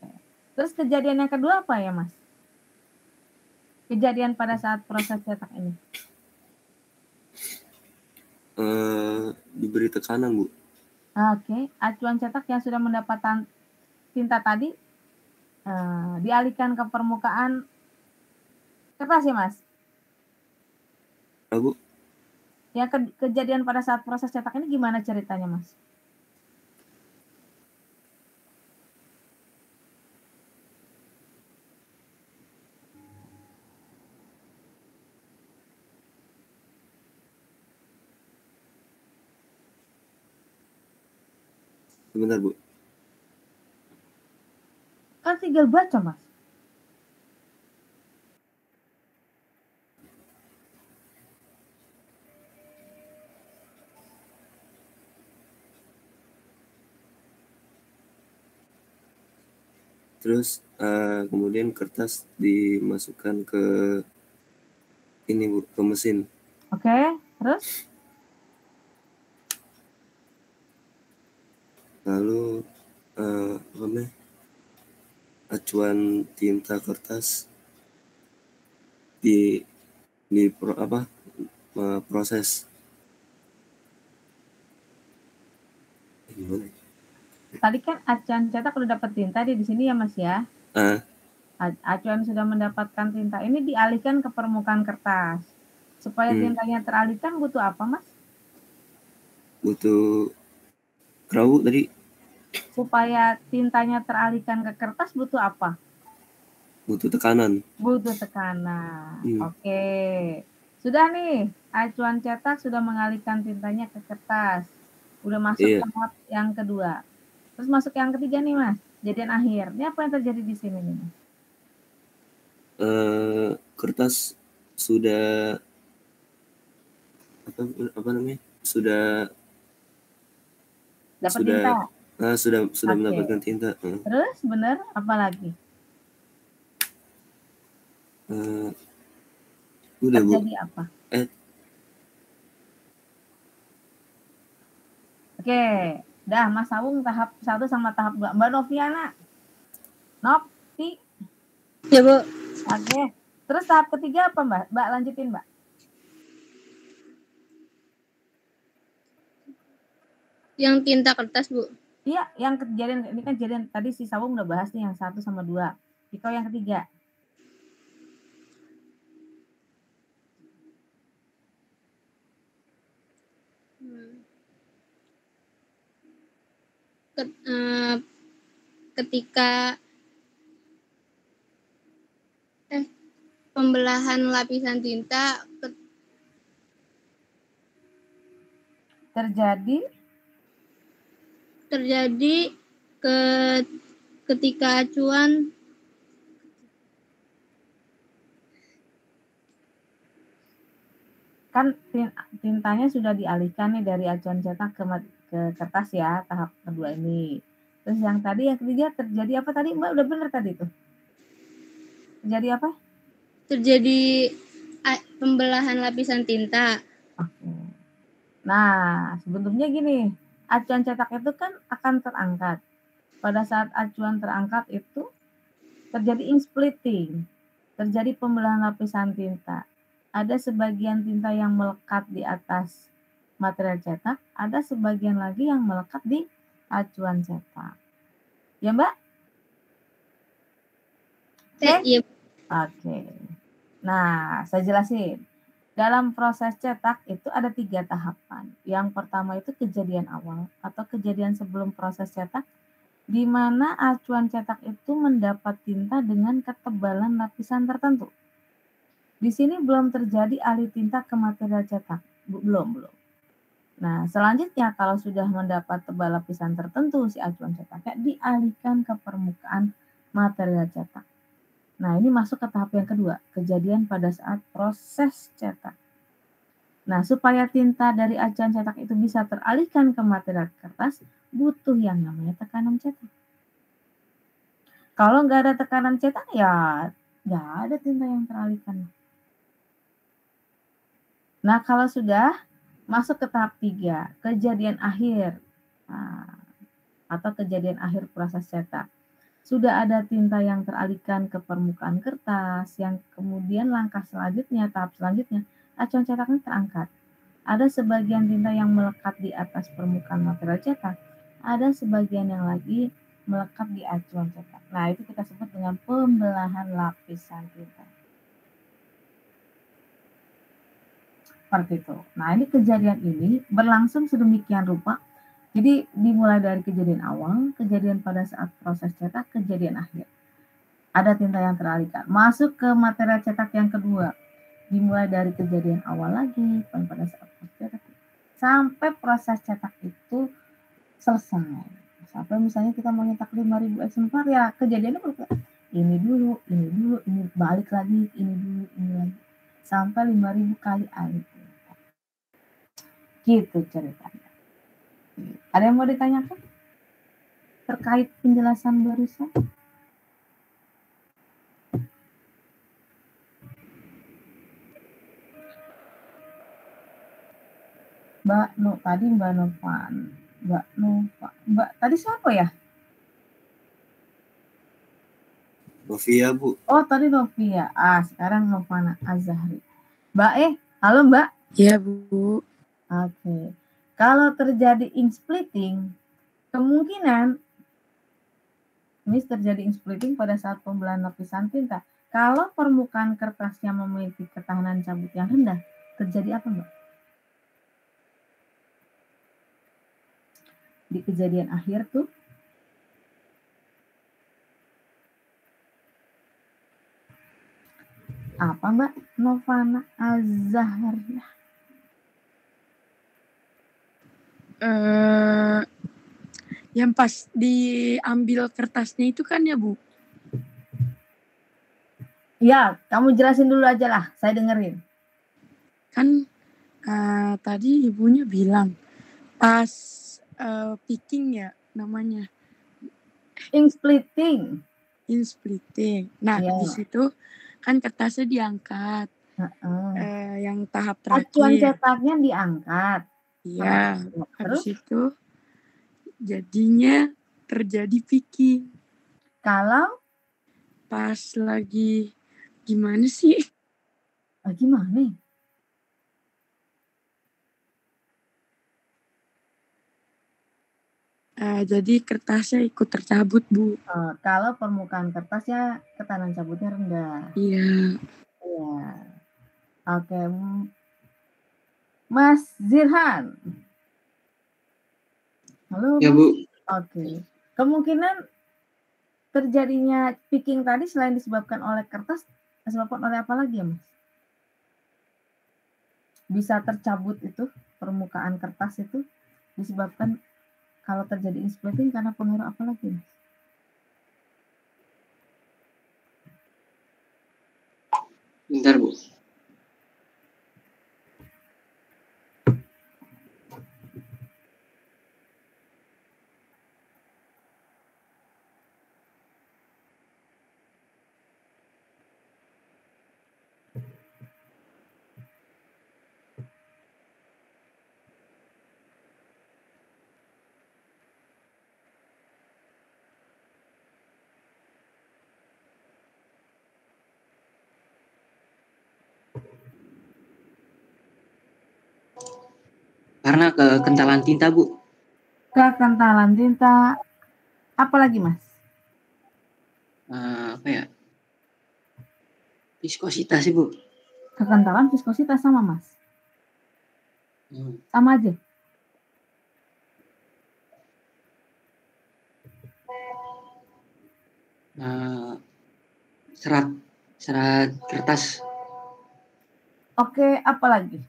Terus kejadian yang kedua apa ya Mas? Kejadian pada saat proses cetak ini? Diberi tekanan, Bu. Oke. Acuan cetak yang sudah mendapatkan tinta tadi dialihkan ke permukaan kertas ya Mas? Bu. Yang kejadian pada saat proses cetak ini gimana ceritanya Mas? Sebentar, Bu. Kan tinggal baca Mas. Terus kemudian kertas dimasukkan ke ini, Bu, ke mesin. Oke, terus? Lalu acuan tinta kertas proses. Gimana? Tadi kan acuan cetak udah dapat tinta di sini ya Mas ya. Acuan sudah mendapatkan tinta ini dialihkan ke permukaan kertas. Supaya tintanya teralihkan butuh apa Mas? Butuh kerawu tadi. Supaya tintanya teralihkan ke kertas butuh apa? Butuh tekanan. Butuh tekanan. Oke. Sudah nih, acuan cetak sudah mengalihkan tintanya ke kertas. Udah masuk tahap yang kedua. Terus masuk yang ketiga nih Mas, kejadian akhir. Ini apa yang terjadi di sini nih Mas? Kertas sudah apa namanya? Sudah dapat tinta. Sudah mendapatkan tinta. Terus bener apa lagi? Udah, Bu. Terjadi apa? Oke, dah Mas Aung tahap 1 sama tahap 2. Mbak Noviana. Nopti. Ya, Bu. Oke. Terus tahap ketiga apa Mbak? Mbak lanjutin Mbak. Yang tinta kertas, Bu. Iya, yang kejadian ini kan kejadian tadi si Sawung udah bahas nih yang 1 sama 2. Iko yang ketiga. Ketika pembelahan lapisan tinta terjadi ketika acuan kan tintanya sudah dialihkan nih dari acuan cetak ke kertas ya, tahap kedua ini. Terus yang ketiga terjadi apa tadi Mbak? Udah bener tadi tuh. Terjadi apa? Terjadi pembelahan lapisan tinta. Oke. Nah, sebetulnya gini, acuan cetak itu kan akan terangkat. Pada saat acuan terangkat itu terjadi ink splitting, terjadi pembelahan lapisan tinta. Ada sebagian tinta yang melekat di atas material cetak, ada sebagian lagi yang melekat di acuan cetak. Ya, Mbak? Iya. Oke. Nah, saya jelasin. Dalam proses cetak itu ada 3 tahapan. Yang pertama itu kejadian awal atau kejadian sebelum proses cetak, di mana acuan cetak itu mendapat tinta dengan ketebalan lapisan tertentu. Di sini belum terjadi alih tinta ke material cetak. Belum. Nah, selanjutnya kalau sudah mendapat tebal lapisan tertentu, si acuan cetaknya dialihkan ke permukaan material cetak. Nah, ini masuk ke tahap yang kedua, kejadian pada saat proses cetak. Nah, supaya tinta dari acuan cetak itu bisa teralihkan ke material kertas, butuh yang namanya tekanan cetak. Kalau nggak ada tekanan cetak, ya nggak ada tinta yang teralihkan. Nah, kalau sudah masuk ke tahap 3, kejadian akhir atau kejadian akhir proses cetak. Sudah ada tinta yang teralihkan ke permukaan kertas, yang kemudian langkah selanjutnya, tahap selanjutnya, acuan cetaknya terangkat. Ada sebagian tinta yang melekat di atas permukaan material cetak, ada sebagian yang lagi melekat di acuan cetak. Nah, itu kita sebut dengan pembelahan lapisan tinta. Seperti itu. Nah, ini kejadian ini berlangsung sedemikian rupa. Jadi dimulai dari kejadian awal, kejadian pada saat proses cetak, kejadian akhir. Ada tinta yang teralihkan. Masuk ke material cetak yang kedua. Dimulai dari kejadian awal lagi, pada saat proses cetak. Sampai proses cetak itu selesai. Sampai misalnya kita mau nyetak 5.000 eksemplar, ya kejadiannya ini dulu, ini balik lagi, ini dulu, ini lagi. Sampai 5.000 kali alih. Gitu ceritanya. Ada yang mau ditanyakan terkait penjelasan barusan? Mbak tadi siapa ya? Novia, Bu. Oh, tadi Novia. Sekarang Novana Azahri. Mbak halo Mbak. Iya, Bu. Oke. Kalau terjadi ink splitting, kemungkinan ini terjadi ink splitting pada saat pembelahan lapisan tinta. Kalau permukaan kertasnya memiliki ketahanan cabut yang rendah, terjadi apa, Mbak? Di kejadian akhir tuh, apa Mbak Novana Azahri? Yang pas diambil kertasnya itu kan ya, Bu? Ya, kamu jelasin dulu aja lah, saya dengerin. Kan tadi ibunya bilang pas picking ya namanya. Ink splitting. Nah, di situ kan kertasnya diangkat. Yang tahap terakhir. Acuan cetaknya diangkat. Iya, habis itu jadinya terjadi picking. Kalau pas lagi gimana sih? Gimana? Jadi kertasnya ikut tercabut, Bu. Kalau permukaan kertasnya ketahanan cabutnya rendah. Iya. Iya. Oke. Mas Zirhan. Halo, Ya, Mas. Bu. Oke. Kemungkinan terjadinya picking tadi selain disebabkan oleh kertas, disebabkan oleh apa lagi ya, Mas? Bisa tercabut itu permukaan kertas itu disebabkan kalau terjadi ink splitting karena pengaruh apa lagi, Mas? Bentar, Bu. Karena kekentalan tinta, Bu. Kekentalan tinta, apa lagi, Mas? Apa ya? Viskositas sih, Bu. Kekentalan, viskositas sama, Mas? Sama aja? Serat kertas. Oke, apa lagi?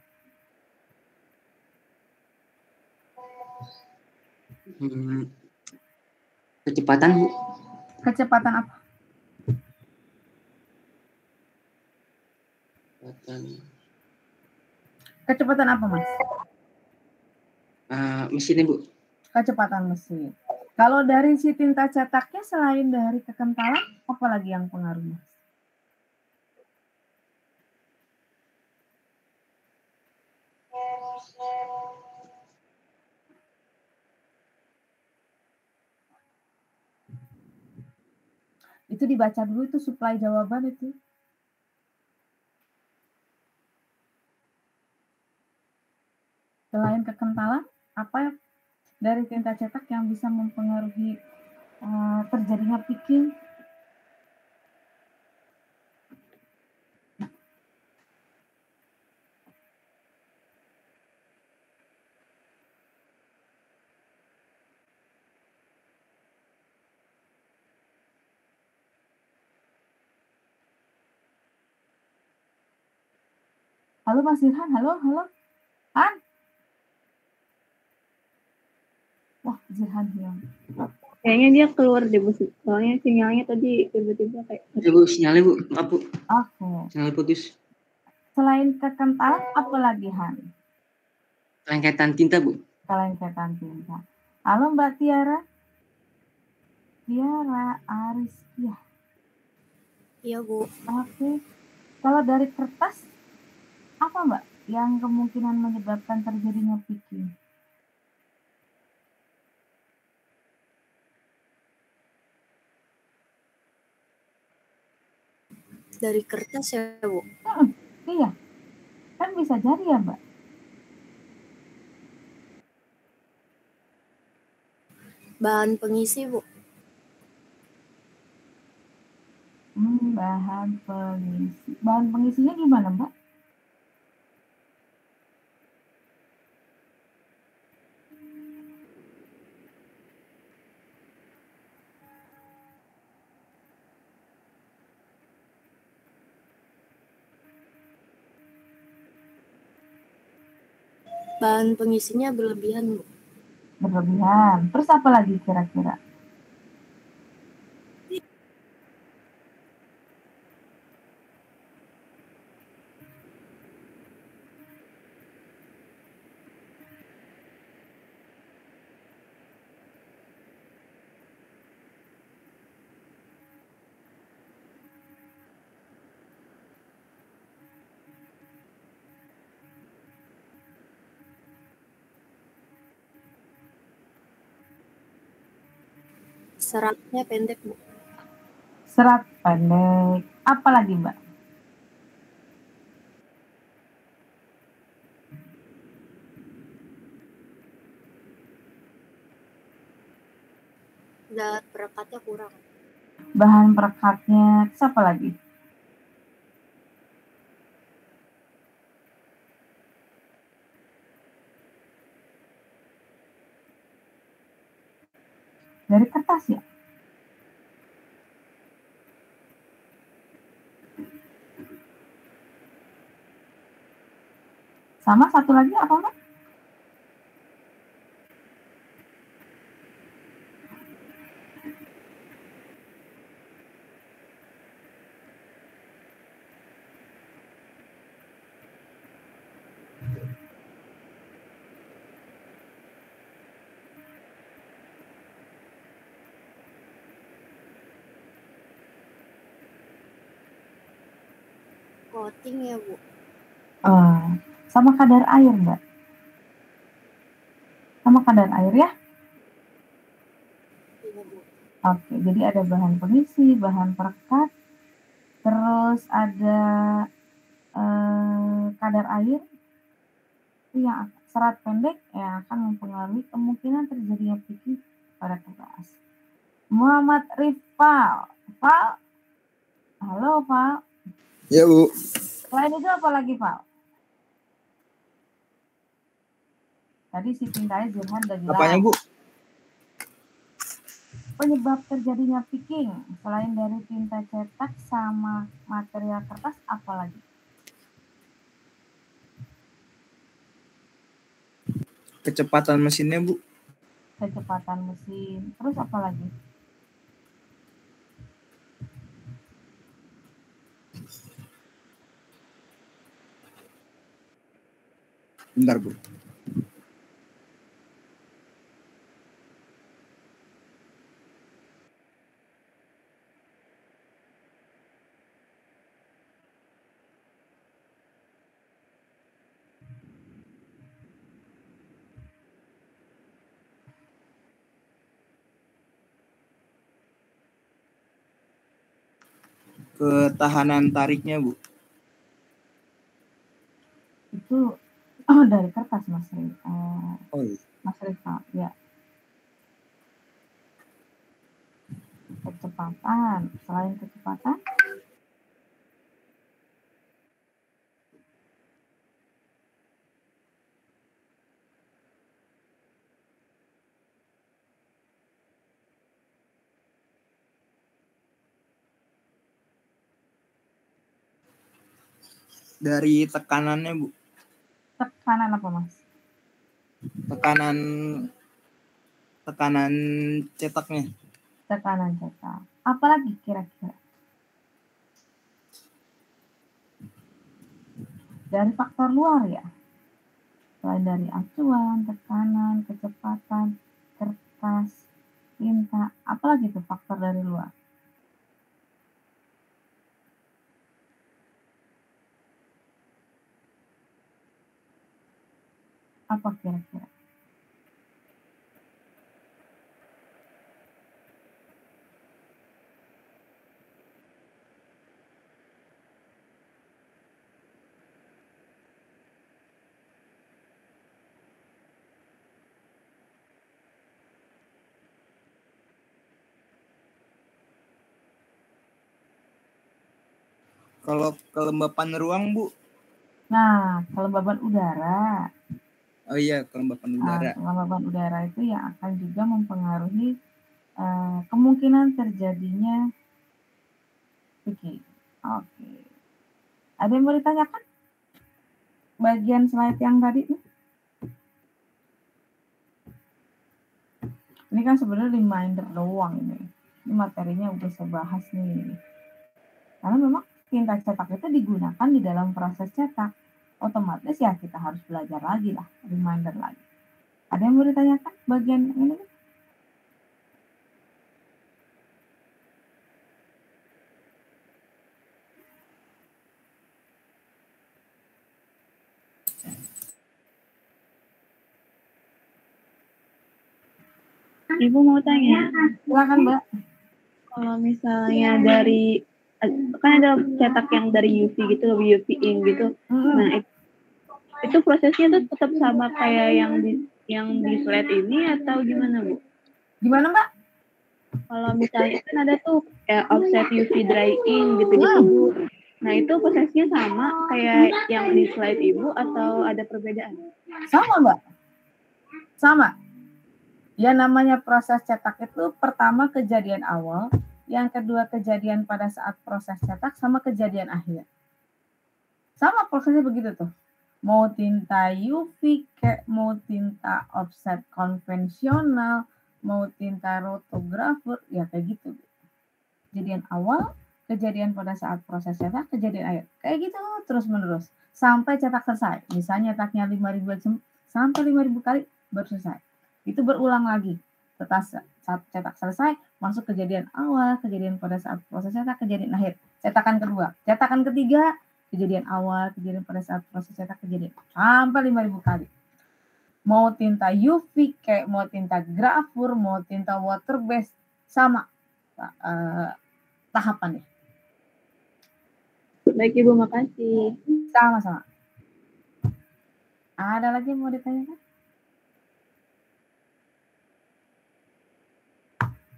Kecepatan, Bu. Kecepatan apa? Kecepatan apa, Mas? Mesinnya, Bu. Kecepatan mesin. Kalau dari si tinta cetaknya selain dari kekentalan, apa lagi yang pengaruh, Mas? Itu dibaca dulu itu supply jawaban itu. Selain kekentalan, apa dari tinta cetak yang bisa mempengaruhi terjadinya picking? Halo Mas Irhan, halo. Han? Wah, Zirhan hilang. Kayaknya dia keluar deh, Bu. Soalnya sinyalnya tadi tiba-tiba kayak... Ya, Bu, sinyalnya, Bu. Maaf, Bu. Oke. Sinyal putus. Selain kekentalan, apa lagi, Han? Kelengketan tinta, Bu. Kelengketan tinta. Halo Mbak Tiara. Tiara Ariskia. Iya, Bu. Oke. Kalau dari kertas, apa Mbak yang kemungkinan menyebabkan terjadinya picking? Dari kertas ya, Bu? Iya. Kan bisa jadi ya, Mbak? Bahan pengisi, Bu. Bahan pengisi. Bahan pengisinya gimana, Mbak? Bahan pengisinya berlebihan, Bu. Berlebihan. Terus apa lagi kira-kira? Seratnya pendek, Bu. Serat pendek. Apa lagi, Mbak? zat perekatnya kurang. Bahan perekatnya, terus apa lagi? Dari kertas ya? Sama satu lagi apa Mbak? Coating ya Bu. Sama kadar air Mbak. Sama kadar air ya? Iya Bu. Oke, jadi ada bahan pengisi, bahan perekat, terus ada kadar air itu yang serat pendek yang akan mempengaruhi kemungkinan terjadinya piki pada kertas. Muhammad Rifal, Val, halo Val. Ya Bu. Selain itu apa lagi Val? Tadi si tintanya Zirhan udah jelas. Apanya Bu? Penyebab terjadinya picking selain dari tinta cetak sama material kertas apa lagi? Kecepatan mesinnya Bu. Kecepatan mesin. Terus apa lagi? Bentar Bu. Ketahanan tariknya Bu. Itu dari kertas Mas Rifal. Mas Rifal, ya. Kecepatan. Selain kecepatan, dari tekanannya Bu. tekanan apa Mas? Tekanan cetaknya. Tekanan cetak. Apalagi kira-kira? Dari faktor luar ya? Selain dari acuan, tekanan, kecepatan, kertas, tinta, apalagi tuh faktor dari luar? Apa kira-kira? Kalau kelembapan ruang Bu. Nah, kelembaban udara. Oh iya, kelembapan udara. Kelembaban udara itu yang akan juga mempengaruhi kemungkinan terjadinya picking. Oke. Ada yang mau ditanyakan? Bagian slide yang tadi nih. Ini kan sebenarnya reminder doang ini. Ini materinya udah saya bahas nih. Karena memang tinta cetak itu digunakan di dalam proses cetak. Otomatis ya kita harus belajar lagi lah, reminder lagi. Ada yang mau ditanyakan bagian ini? Ibu mau tanya. Silakan Mbak. Kalau misalnya dari kan ada cetak yang dari UV gitu, UV ink gitu. Nah, itu prosesnya tuh tetap sama kayak yang di slide ini atau gimana Bu? Gimana Mbak? Kalau misalnya kan ada tuh kayak offset UV drying gitu-gitu Bu. Nah itu prosesnya sama kayak yang di slide Ibu atau ada perbedaan? Sama Mbak, sama. Ya namanya proses cetak itu pertama kejadian awal, yang kedua kejadian pada saat proses cetak, sama kejadian akhir. Sama prosesnya begitu tuh. Mau tinta UV, kayak mau tinta offset konvensional, mau tinta rotografer, ya kayak gitu. Kejadian awal, kejadian pada saat proses cetak, kejadian akhir. Kayak gitu terus menerus. Sampai cetak selesai. Misalnya cetaknya 5.000 sampai 5.000 kali baru selesai. Itu berulang lagi. Setelah saat cetak selesai, masuk kejadian awal, kejadian pada saat proses cetak, kejadian akhir. Cetakan kedua. Cetakan ketiga, kejadian awal, kejadian pada saat proses cetak, kejadian sampai 5.000 kali. Mau tinta UV, kayak mau tinta grafur, mau tinta water based, sama tahapannya. Baik Ibu, makasih. Sama-sama. Ada lagi yang mau ditanyakan?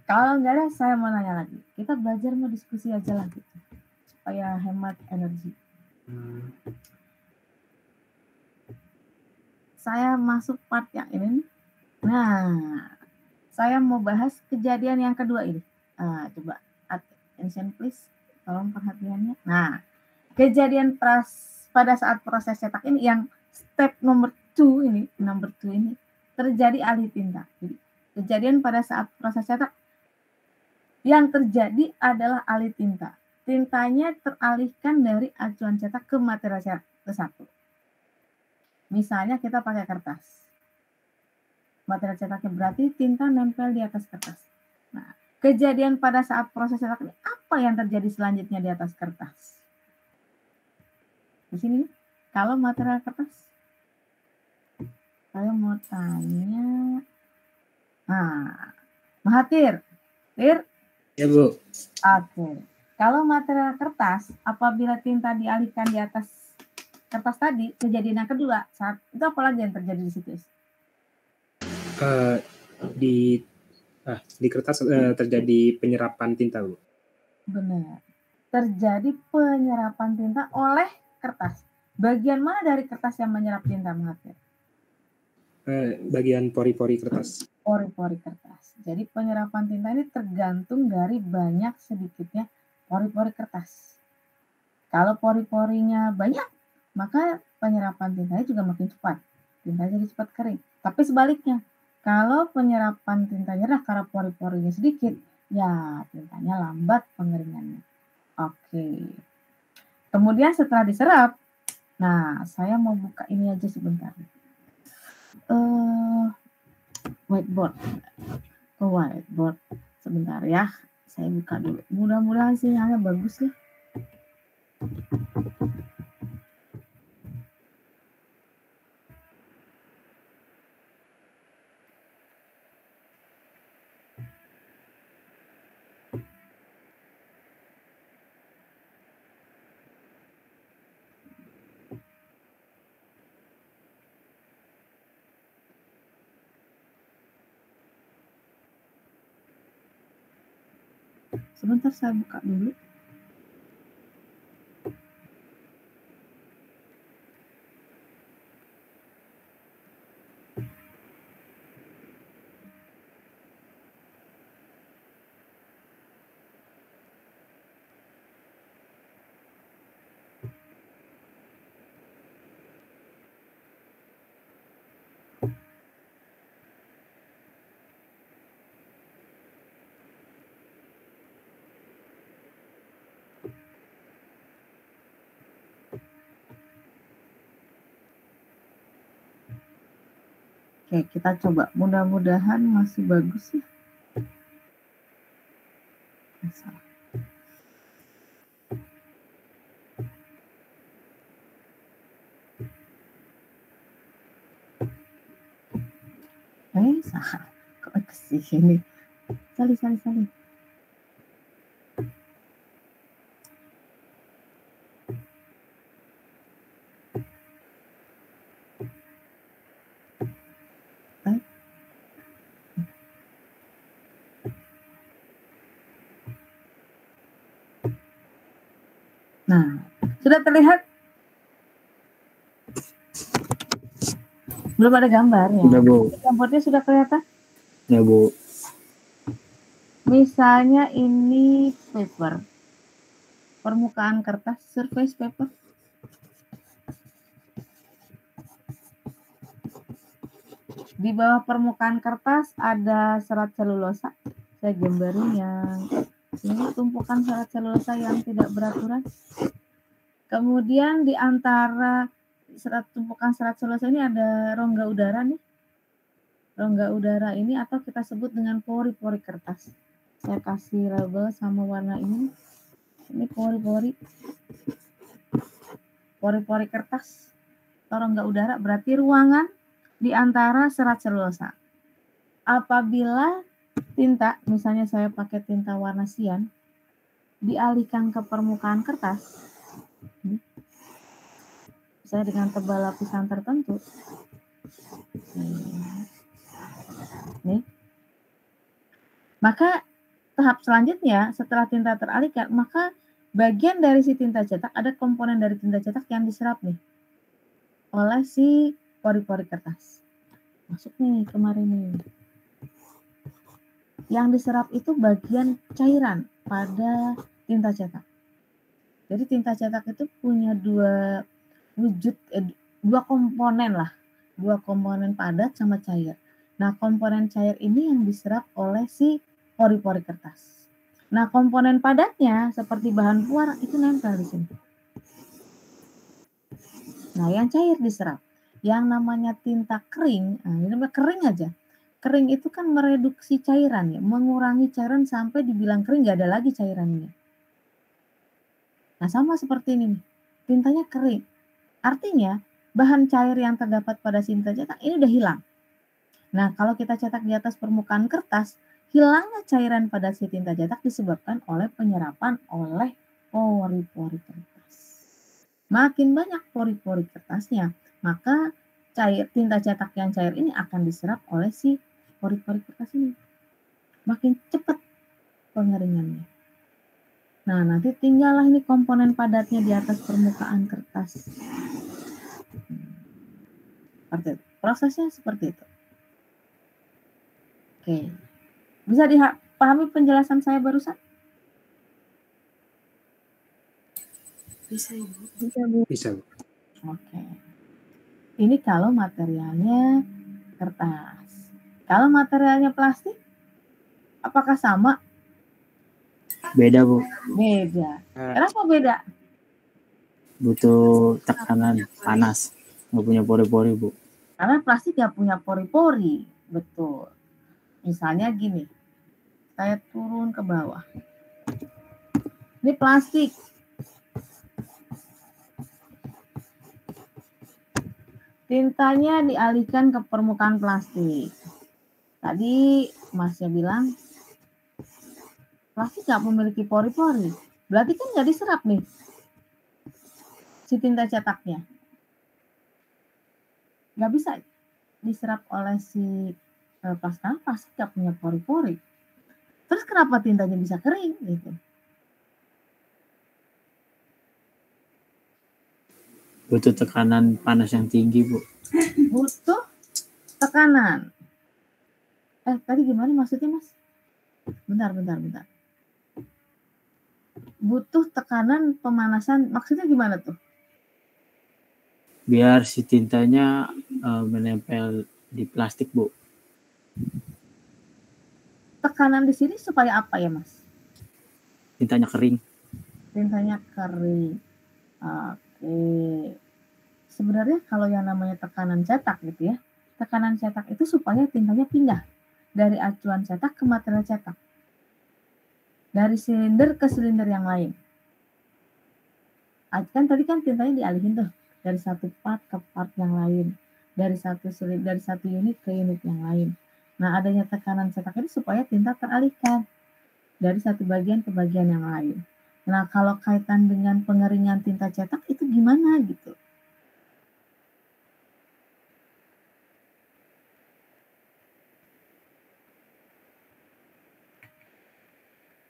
Kalau nggak ada, saya mau nanya lagi. Kita belajar mau diskusi aja lagi, supaya hemat energi. Saya masuk part yang ini. Nah, saya mau bahas kejadian yang kedua ini. Coba attention please, tolong perhatiannya. Nah, kejadian pada saat proses cetak ini yang step number 2 ini terjadi alih tinta. Jadi, kejadian pada saat proses cetak yang terjadi adalah alih tinta. Tintanya teralihkan dari acuan cetak ke material cetak ke satu. Misalnya kita pakai kertas. Material cetaknya berarti tinta nempel di atas kertas. Nah, kejadian pada saat proses cetak ini apa yang terjadi selanjutnya di atas kertas? Di sini, kalau material kertas, saya mau tanya. Nah, Mahathir, Ya Bu. Oke. Kalau material kertas, apabila tinta dialihkan di atas kertas tadi, kejadian yang kedua, saat itu apa lagi yang terjadi di situ? Di kertas terjadi penyerapan tinta, Bu. Benar. Terjadi penyerapan tinta oleh kertas. Bagian mana dari kertas yang menyerap tinta, Mahathir? Bagian pori-pori kertas. Pori-pori kertas. Jadi penyerapan tinta ini tergantung dari banyak sedikitnya pori-pori kertas. Kalau pori-porinya banyak, maka penyerapan tintanya juga makin cepat. Tinta jadi cepat kering. Tapi sebaliknya, kalau penyerapan tintanya rendah karena pori-porinya sedikit, ya tintanya lambat pengeringannya. Oke. Kemudian setelah diserap, nah saya mau buka ini aja sebentar. Whiteboard. Whiteboard. Sebentar ya. Saya buka dulu. Mudah-mudahan sinyalnya bagus ya. Sebentar saya buka dulu. Oke, kita coba. Mudah-mudahan masih bagus ya. Salah. Salah. Kok kesini? Sali. Sudah terlihat? Belum ada gambarnya. Sudah, Bu. Gambarnya sudah kelihatan? Ya, Bu. Misalnya ini paper. Permukaan kertas, surface paper. Di bawah permukaan kertas ada serat selulosa. Saya gambarin yang ini tumpukan serat selulosa yang tidak beraturan. Kemudian di antara tumpukan serat selulosa ini ada rongga udara nih. Rongga udara ini atau kita sebut dengan pori-pori kertas. Saya kasih label sama warna ini. Ini pori-pori. Pori-pori kertas. Atau rongga udara berarti ruangan di antara serat selulosa. Apabila tinta, misalnya saya pakai tinta warna sian, dialihkan ke permukaan kertas, saya dengan tebal lapisan tertentu, nih, maka tahap selanjutnya setelah tinta teralihkan, maka bagian dari si tinta cetak, ada komponen dari tinta cetak yang diserap nih oleh si pori-pori kertas. Masuk nih kemarin nih. Yang diserap itu bagian cairan pada tinta cetak. Jadi tinta cetak itu punya dua komponen lah. Dua komponen padat sama cair. Nah, komponen cair ini yang diserap oleh si pori-pori kertas. Nah, komponen padatnya seperti bahan pewarna itu nempel di sini. Nah, yang cair diserap. Yang namanya tinta kering, nah ini namanya kering aja. Kering itu kan mereduksi cairan ya, mengurangi cairan sampai dibilang kering, nggak ada lagi cairannya. Nah, sama seperti ini nih, tintanya kering. Artinya, bahan cair yang terdapat pada tinta cetak ini udah hilang. Nah, kalau kita cetak di atas permukaan kertas, hilangnya cairan pada si tinta cetak disebabkan oleh penyerapan oleh pori-pori kertas. Makin banyak pori-pori kertasnya, maka tinta cetak yang cair ini akan diserap oleh si pori-pori kertas ini. Makin cepat pengeringannya. Nah, nanti tinggallah ini komponen padatnya di atas permukaan kertas. Seperti itu. Prosesnya seperti itu. Oke. Bisa dipahami penjelasan saya barusan? Bisa, Ibu. Bisa, Bu. Bisa. Oke. Ini kalau materialnya kertas. Kalau materialnya plastik, apakah sama? Beda, Bu. Beda. Kenapa beda? Butuh tekanan panas. Nggak punya pori-pori, Bu. Karena plastik nggak punya pori-pori. Betul. Misalnya gini. Saya turun ke bawah. Ini plastik. Tintanya dialihkan ke permukaan plastik. Tadi Masnya bilang plastik nggak memiliki pori-pori. Berarti kan nggak diserap nih si tinta cetaknya. Nggak bisa diserap oleh si plastik, karena plastik nggak punya pori-pori. Terus kenapa tintanya bisa kering gitu? Butuh tekanan panas yang tinggi, Bu. Butuh tekanan. Tadi gimana maksudnya, Mas? Bentar. Butuh tekanan pemanasan, maksudnya gimana tuh? Biar si tintanya menempel di plastik, Bu. Tekanan di sini supaya apa ya, Mas? Tintanya kering. Tintanya kering. Oke. Sebenarnya kalau yang namanya tekanan cetak gitu ya, tekanan cetak itu supaya tintanya pindah dari acuan cetak ke material cetak. Dari silinder ke silinder yang lain. Kan tadi kan tintanya dialihin tuh dari satu part ke part yang lain, dari satu unit ke unit yang lain. Nah, adanya tekanan cetak ini supaya tinta teralihkan dari satu bagian ke bagian yang lain. Nah, kalau kaitan dengan pengeringan tinta cetak itu gimana gitu?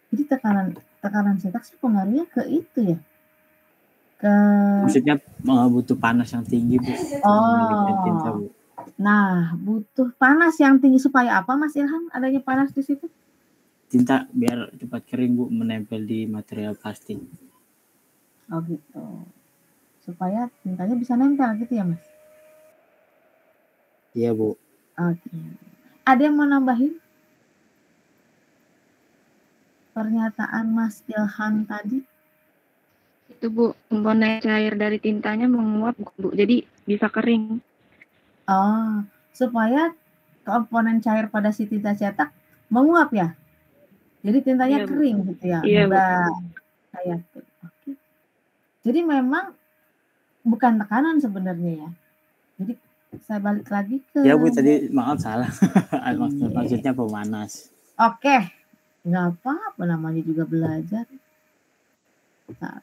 Jadi tekanan cetak sih pengaruhnya ke itu ya. ke Maksudnya butuh panas yang tinggi, Bu. Mengendalikan tinta, oh. Bu. Nah, butuh panas yang tinggi supaya apa, Mas Ilham? Adanya panas di situ? Tinta biar cepat kering, Bu, menempel di material plastik. Oh gitu. Supaya tintanya bisa nempel gitu ya, Mas? Iya, Bu. Oke. Ada yang mau nambahin pernyataan Mas Ilham tadi? Itu Bu, komponen cair dari tintanya menguap Bu, jadi bisa kering. Oh, supaya komponen cair pada si tinta cetak menguap ya? Jadi tintanya Iya, Bu. kering gitu ya? Iya, Bu. Kayak gitu. Oke. Jadi memang bukan tekanan sebenarnya ya. Jadi saya balik lagi ke Ya, Bu, tadi maaf salah. Maksudnya pemanas. Oke. Nggak apa-apa, namanya juga belajar. Nah.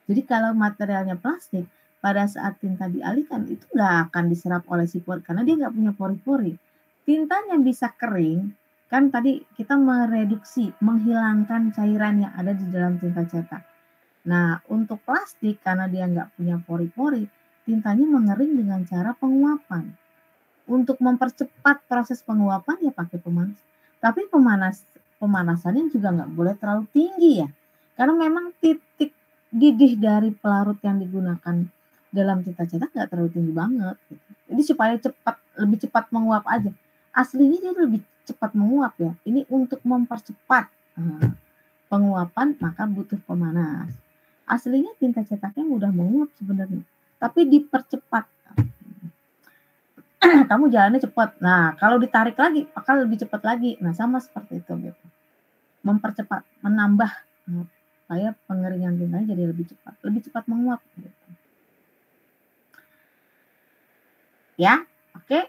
Jadi kalau materialnya plastik, pada saat tinta dialihkan itu nggak akan diserap oleh si pori karena dia nggak punya pori-pori. Tintanya bisa kering, kan tadi kita mereduksi, menghilangkan cairan yang ada di dalam tinta cetak. Nah, untuk plastik karena dia nggak punya pori-pori, tintanya mengering dengan cara penguapan. Untuk mempercepat proses penguapan ya pakai pemanas. Tapi pemanasannya juga nggak boleh terlalu tinggi ya. Karena memang titik didih dari pelarut yang digunakan dalam tinta cetak nggak terlalu tinggi banget. Gitu. Jadi supaya lebih cepat menguap aja. Aslinya dia lebih cepat menguap ya. Ini untuk mempercepat penguapan maka butuh pemanas. Aslinya tinta cetaknya mudah menguap sebenarnya, tapi dipercepat. Kamu jalannya cepat. Nah, kalau ditarik lagi, bakal lebih cepat lagi. Nah, sama seperti itu gitu. Mempercepat, menambah supaya pengeringan tintanya jadi lebih cepat menguap gitu. Ya, oke.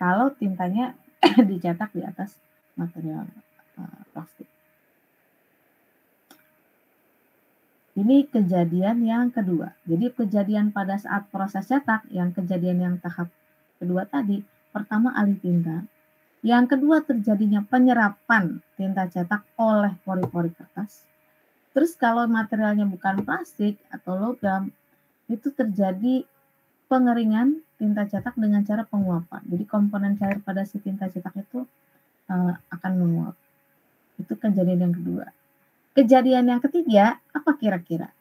Kalau tintanya dicetak di atas material plastik. Ini kejadian yang kedua. Jadi kejadian pada saat proses cetak, yang kejadian yang tahap kedua tadi, pertama alih tinta. Yang kedua terjadinya penyerapan tinta cetak oleh pori-pori kertas. Terus kalau materialnya bukan plastik atau logam, itu terjadi pengeringan tinta cetak dengan cara penguapan. Jadi komponen cair pada si tinta cetak itu akan menguap. Itu kejadian yang kedua. Kejadian yang ketiga, apa kira-kira?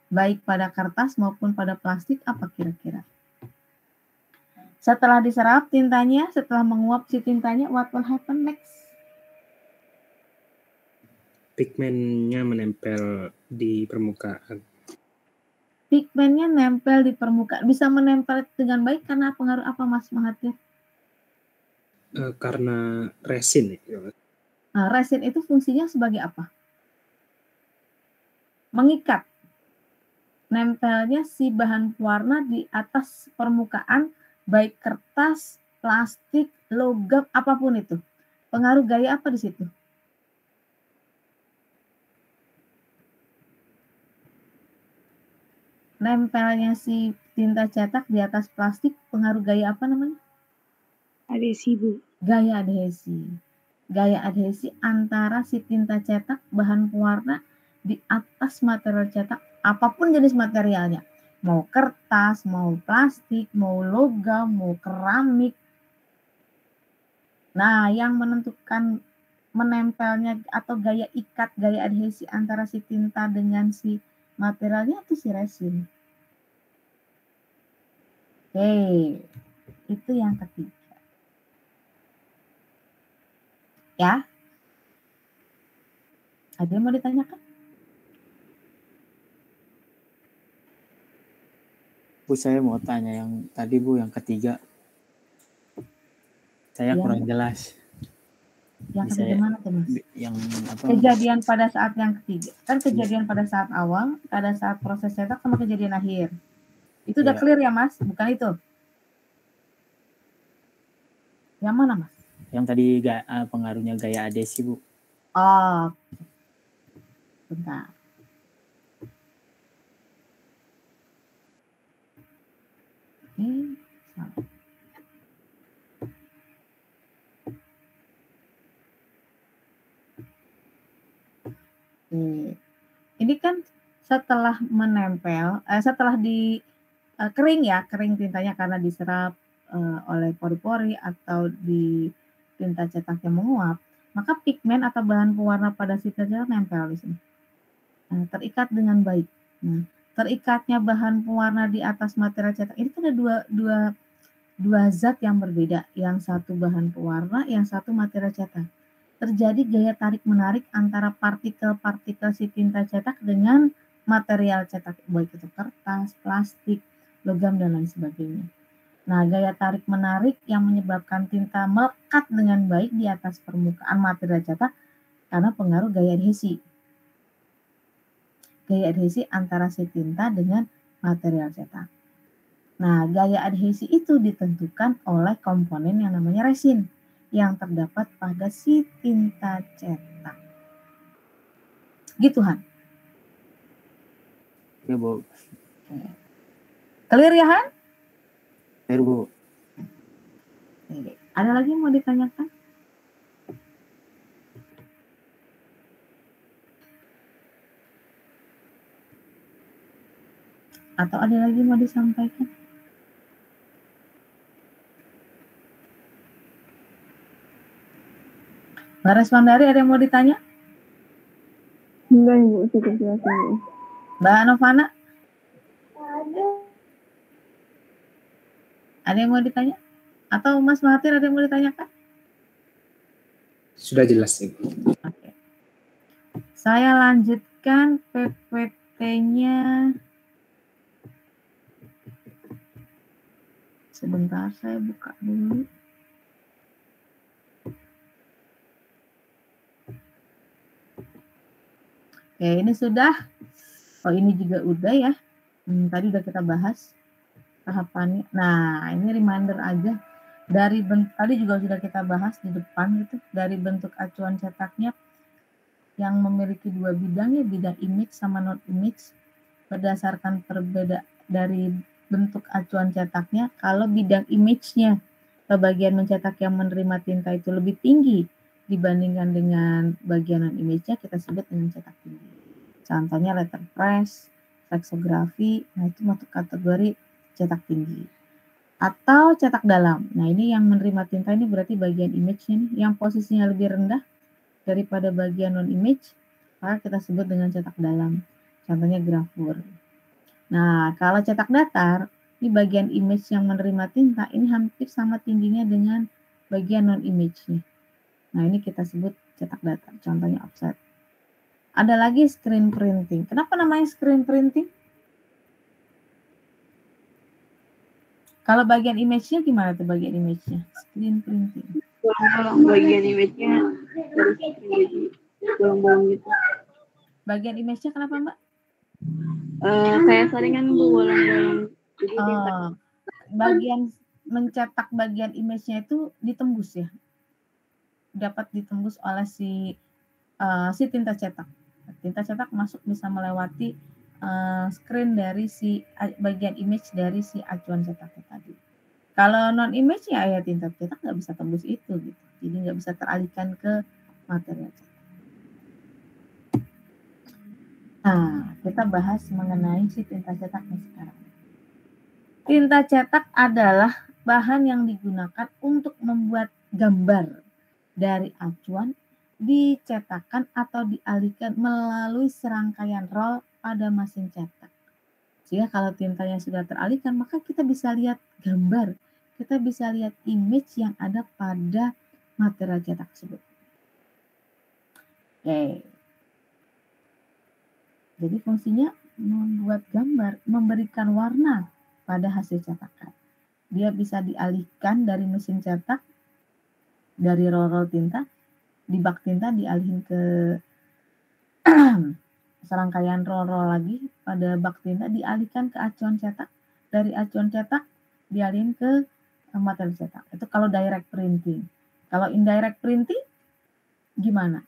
Baik pada kertas maupun pada plastik, apa kira-kira? Setelah diserap tintanya, setelah menguap si tintanya, what will happen next? Pigmennya menempel di permukaan. Pigmennya nempel di permukaan. Bisa menempel dengan baik karena pengaruh apa, Mas Mahathir? Karena resin ya. Nah, resin itu fungsinya sebagai apa? Mengikat. Nempelnya si bahan pewarna di atas permukaan, baik kertas, plastik, logam, apapun itu. Pengaruh gaya apa di situ? Nempelnya si tinta cetak di atas plastik, pengaruh gaya apa namanya? Adhesi, Bu. Gaya adhesi. Gaya adhesi antara si tinta cetak bahan pewarna di atas material cetak apapun jenis materialnya, mau kertas, mau plastik, mau logam, mau keramik. Nah, yang menentukan menempelnya atau gaya ikat, gaya adhesi antara si tinta dengan si materialnya itu si resin. Oke, itu yang ketiga. Ya, ada yang mau ditanyakan? Bu, saya mau tanya yang tadi, Bu, yang ketiga. Saya kurang jelas. Yang ketiga mana tuh, Mas? Yang apa? Kejadian pada saat yang ketiga. Kan kejadian pada saat awal, pada saat proses cetak sama kejadian akhir. Itu udah clear ya, Mas? Bukan itu? Yang mana, Mas? Yang tadi pengaruhnya gaya adhesi, Bu. Oh, bentar. Salah. Oke. Ini kan setelah menempel, setelah di kering ya, kering tintanya karena diserap oleh pori-pori atau di tinta cetak yang menguap, maka pigmen atau bahan pewarna pada si tinta cetak nempel di sini. Terikat dengan baik. Nah, terikatnya bahan pewarna di atas material cetak ini ada dua zat yang berbeda. Yang satu bahan pewarna, yang satu material cetak. Terjadi gaya tarik-menarik antara partikel-partikel si tinta cetak dengan material cetak, baik itu kertas, plastik, logam, dan lain sebagainya. Nah, gaya tarik-menarik yang menyebabkan tinta melekat dengan baik di atas permukaan material cetak karena pengaruh gaya adhesi. Gaya adhesi antara si tinta dengan material cetak. Nah, gaya adhesi itu ditentukan oleh komponen yang namanya resin yang terdapat pada si tinta cetak. Gitu, Han? Ya, Bu. Clear ya, Han? Clear, Bu. Ada lagi yang mau ditanyakan? Atau ada lagi mau disampaikan? Mbak Reswandari ada yang mau ditanya? Enggak, Ibu, cukup jelas, Ibu. Mbak Novana? Ada yang mau ditanya? Atau Mas Mahathir ada yang mau ditanyakan? Sudah jelas, Ibu. Oke. Saya lanjutkan PPT-nya. Sebentar, saya buka dulu. Oke, ini sudah. Oh, ini juga udah ya. Tadi udah kita bahas tahapannya. Nah, ini reminder aja. Tadi juga sudah kita bahas di depan gitu. Dari bentuk acuan cetaknya yang memiliki dua bidang ya, bidang image sama non image. Berdasarkan perbedaan dari bentuk acuan cetaknya, kalau bidang image-nya atau bagian mencetak yang menerima tinta itu lebih tinggi dibandingkan dengan bagian non-image-nya, kita sebut dengan cetak tinggi. Contohnya letterpress, flexography, nah itu masuk kategori cetak tinggi. Atau cetak dalam, nah ini yang menerima tinta ini berarti bagian image-nya nih, yang posisinya lebih rendah daripada bagian non-image, maka kita sebut dengan cetak dalam. Contohnya grafur. Nah, kalau cetak datar, ini bagian image yang menerima tinta, ini hampir sama tingginya dengan bagian non-image-nya. Nah, ini kita sebut cetak datar, contohnya offset. Ada lagi screen printing. Kenapa namanya screen printing? Kalau bagian image-nya gimana tuh bagian image-nya? Screen printing. Bolong-bolong bagian image-nya dari screen jadi bolong-bolong gitu. Bagian image-nya kenapa, Mbak? Kayak saringan bolong-bolong. Jadi bagian mencetak bagian image-nya itu ditembus ya. Dapat ditembus oleh si tinta cetak. Tinta cetak masuk bisa melewati screen dari si bagian image dari si acuan cetaknya tadi. Kalau non image ya tinta cetak nggak bisa tembus itu gitu. Jadi nggak bisa teralihkan ke material cetak. Nah, kita bahas mengenai si tinta cetaknya sekarang. Tinta cetak adalah bahan yang digunakan untuk membuat gambar dari acuan, dicetakkan atau dialihkan melalui serangkaian roll pada mesin cetak. Sehingga kalau tintanya sudah teralihkan, maka kita bisa lihat gambar, kita bisa lihat image yang ada pada material cetak tersebut. Oke. Jadi fungsinya membuat gambar, memberikan warna pada hasil cetakan. Dia bisa dialihkan dari mesin cetak, dari roll-roll tinta, di bak tinta dialihin ke serangkaian roll-roll lagi pada bak tinta, dialihkan ke acuan cetak, dari acuan cetak dialihin ke material cetak. Itu kalau direct printing. Kalau indirect printing gimana?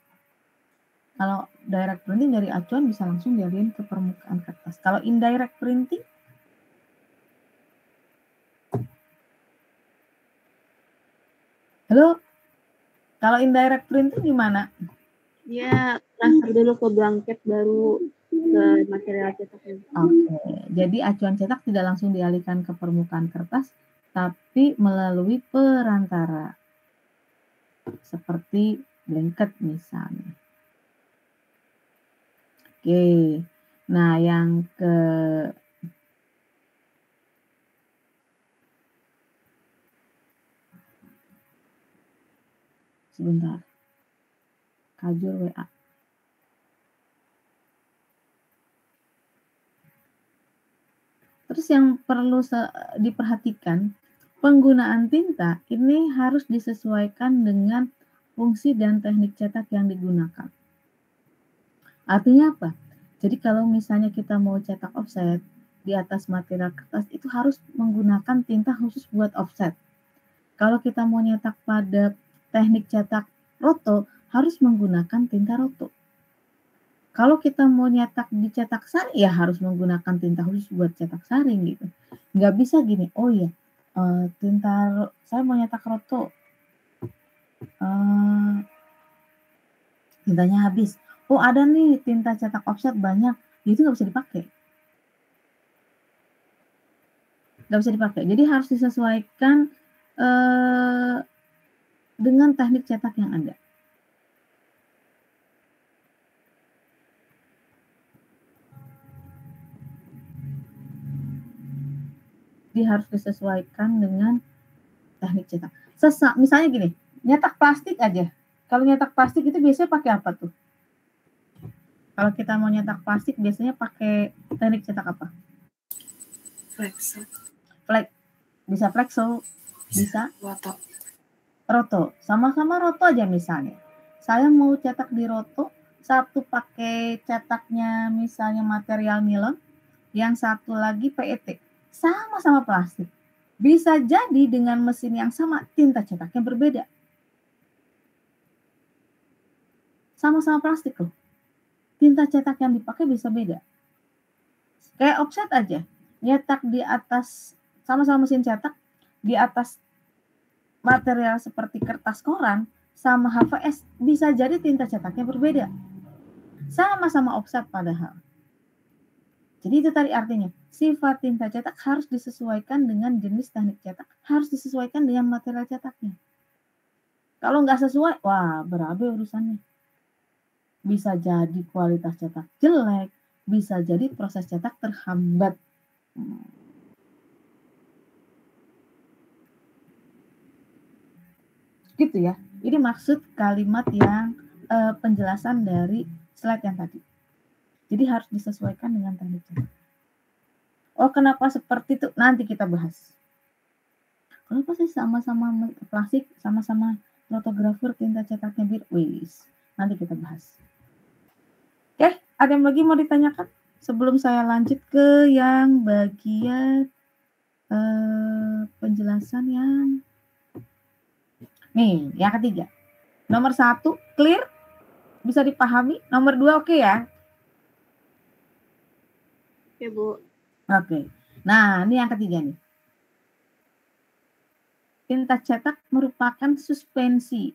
Kalau direct printing dari acuan bisa langsung dialihin ke permukaan kertas. Kalau indirect printing, halo? Kalau indirect printing gimana? Dia transfer dulu ke blanket baru ke material cetaknya. Oke, jadi acuan cetak tidak langsung dialihkan ke permukaan kertas, tapi melalui perantara, seperti blanket misalnya. Oke, nah yang sebentar, Kajur WA. Terus yang perlu diperhatikan, penggunaan tinta ini harus disesuaikan dengan fungsi dan teknik cetak yang digunakan. Artinya apa? Jadi kalau misalnya kita mau cetak offset di atas material kertas, itu harus menggunakan tinta khusus buat offset. Kalau kita mau nyetak pada teknik cetak roto, harus menggunakan tinta roto. Kalau kita mau nyetak di cetak saring, ya harus menggunakan tinta khusus buat cetak saring gitu. Nggak bisa gini, oh ya, saya mau nyetak roto, tintanya habis. Oh ada nih tinta cetak offset banyak, itu nggak bisa dipakai. Nggak bisa dipakai. Jadi harus disesuaikan dengan teknik cetak yang ada. Harus disesuaikan dengan teknik cetak. Misalnya gini, nyetak plastik aja. Kalau nyetak plastik itu biasanya pakai apa tuh? Kalau kita mau nyetak plastik biasanya pakai teknik cetak apa? Flexo. Bisa flexo, bisa Roto. Roto. Sama-sama roto aja misalnya. Saya mau cetak di roto, satu pakai cetaknya misalnya material nilon, yang satu lagi PET. Sama-sama plastik. Bisa jadi dengan mesin yang sama, tinta cetaknya berbeda. Sama-sama plastik loh. Tinta cetak yang dipakai bisa beda. Kayak offset aja. Nyetak di atas, sama-sama mesin cetak, di atas material seperti kertas koran, sama HVS, bisa jadi tinta cetaknya berbeda. Sama-sama offset padahal. Jadi itu tadi artinya, sifat tinta cetak harus disesuaikan dengan jenis teknik cetak, harus disesuaikan dengan material cetaknya. Kalau nggak sesuai, wah berabe urusannya. Bisa jadi kualitas cetak jelek, bisa jadi proses cetak terhambat. Gitu ya, ini maksud kalimat yang penjelasan dari slide yang tadi. Jadi harus disesuaikan dengan teknik cetak. Oh, kenapa seperti itu? Nanti kita bahas. Kenapa sih sama-sama plastik, sama-sama rotografer tinta cetaknya wis. Nanti kita bahas. Oke, ada yang lagi mau ditanyakan? Sebelum saya lanjut ke yang bagian penjelasan yang nih, yang ketiga. Nomor 1, clear? Bisa dipahami? Nomor 2, oke ya? Oke, Bu. Oke. Nah, ini yang ketiga nih. Tinta cetak merupakan suspensi.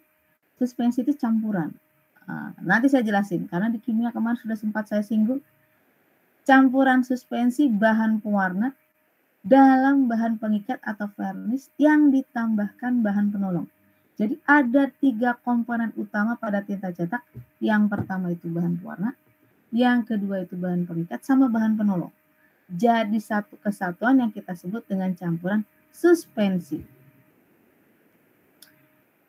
Suspensi itu campuran. Nah, nanti saya jelasin, karena di kimia kemarin sudah sempat saya singgung. Campuran suspensi bahan pewarna dalam bahan pengikat atau varnish yang ditambahkan bahan penolong. Jadi ada 3 komponen utama pada tinta cetak. Yang pertama itu bahan pewarna, yang kedua itu bahan pengikat, sama bahan penolong. Jadi satu kesatuan yang kita sebut dengan campuran suspensi.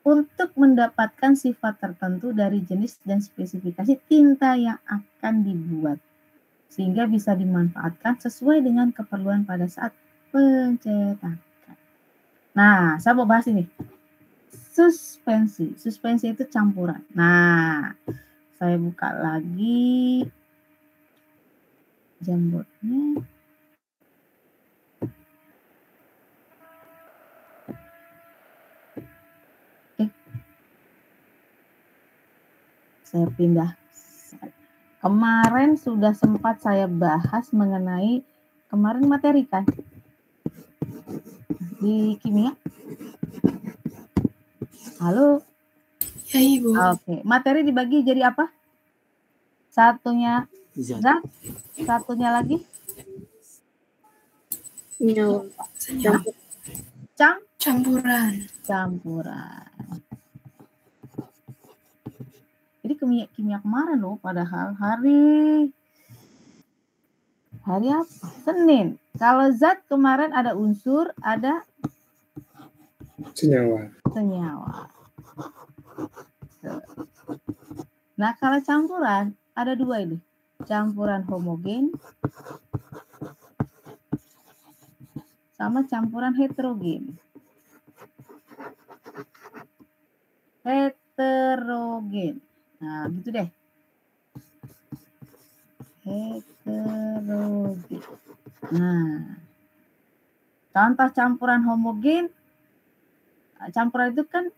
Untuk mendapatkan sifat tertentu dari jenis dan spesifikasi tinta yang akan dibuat, sehingga bisa dimanfaatkan sesuai dengan keperluan pada saat pencetakan. Nah, saya mau bahas ini. Suspensi. Suspensi itu campuran. Nah, saya buka lagi Jamboardnya. Saya pindah. Kemarin sudah sempat saya bahas mengenai kemarin materi kan di kimia. Halo. Ya, Ibu. Oke, materi dibagi jadi apa? Satunya Zat. zat, satunya lagi Senyawa. Campuran. campuran. Jadi kimia kemarin loh, padahal hari apa? Senin. Kalau zat kemarin ada unsur, ada Senyawa. Nah, kalau campuran ada dua ini. Campuran homogen sama campuran heterogen. Nah, gitu deh. Heterogen. Nah, contoh campuran homogen, campuran itu kan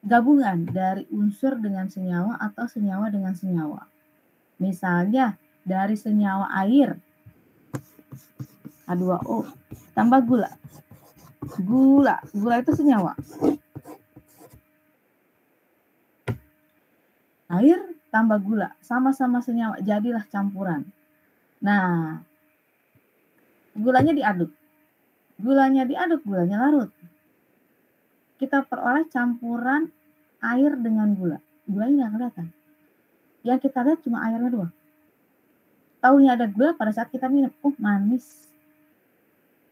gabungan dari unsur dengan senyawa atau senyawa dengan senyawa. Misalnya dari senyawa air H2O tambah gula. Gula itu senyawa. Air tambah gula, sama-sama senyawa, jadilah campuran. Nah, gulanya diaduk. Gulanya larut. Kita peroleh campuran air dengan gula. Gulanya nggak kelihatan. Yang kita lihat cuma airnya doang. Taunya ada gula pada saat kita minum. Oh, manis.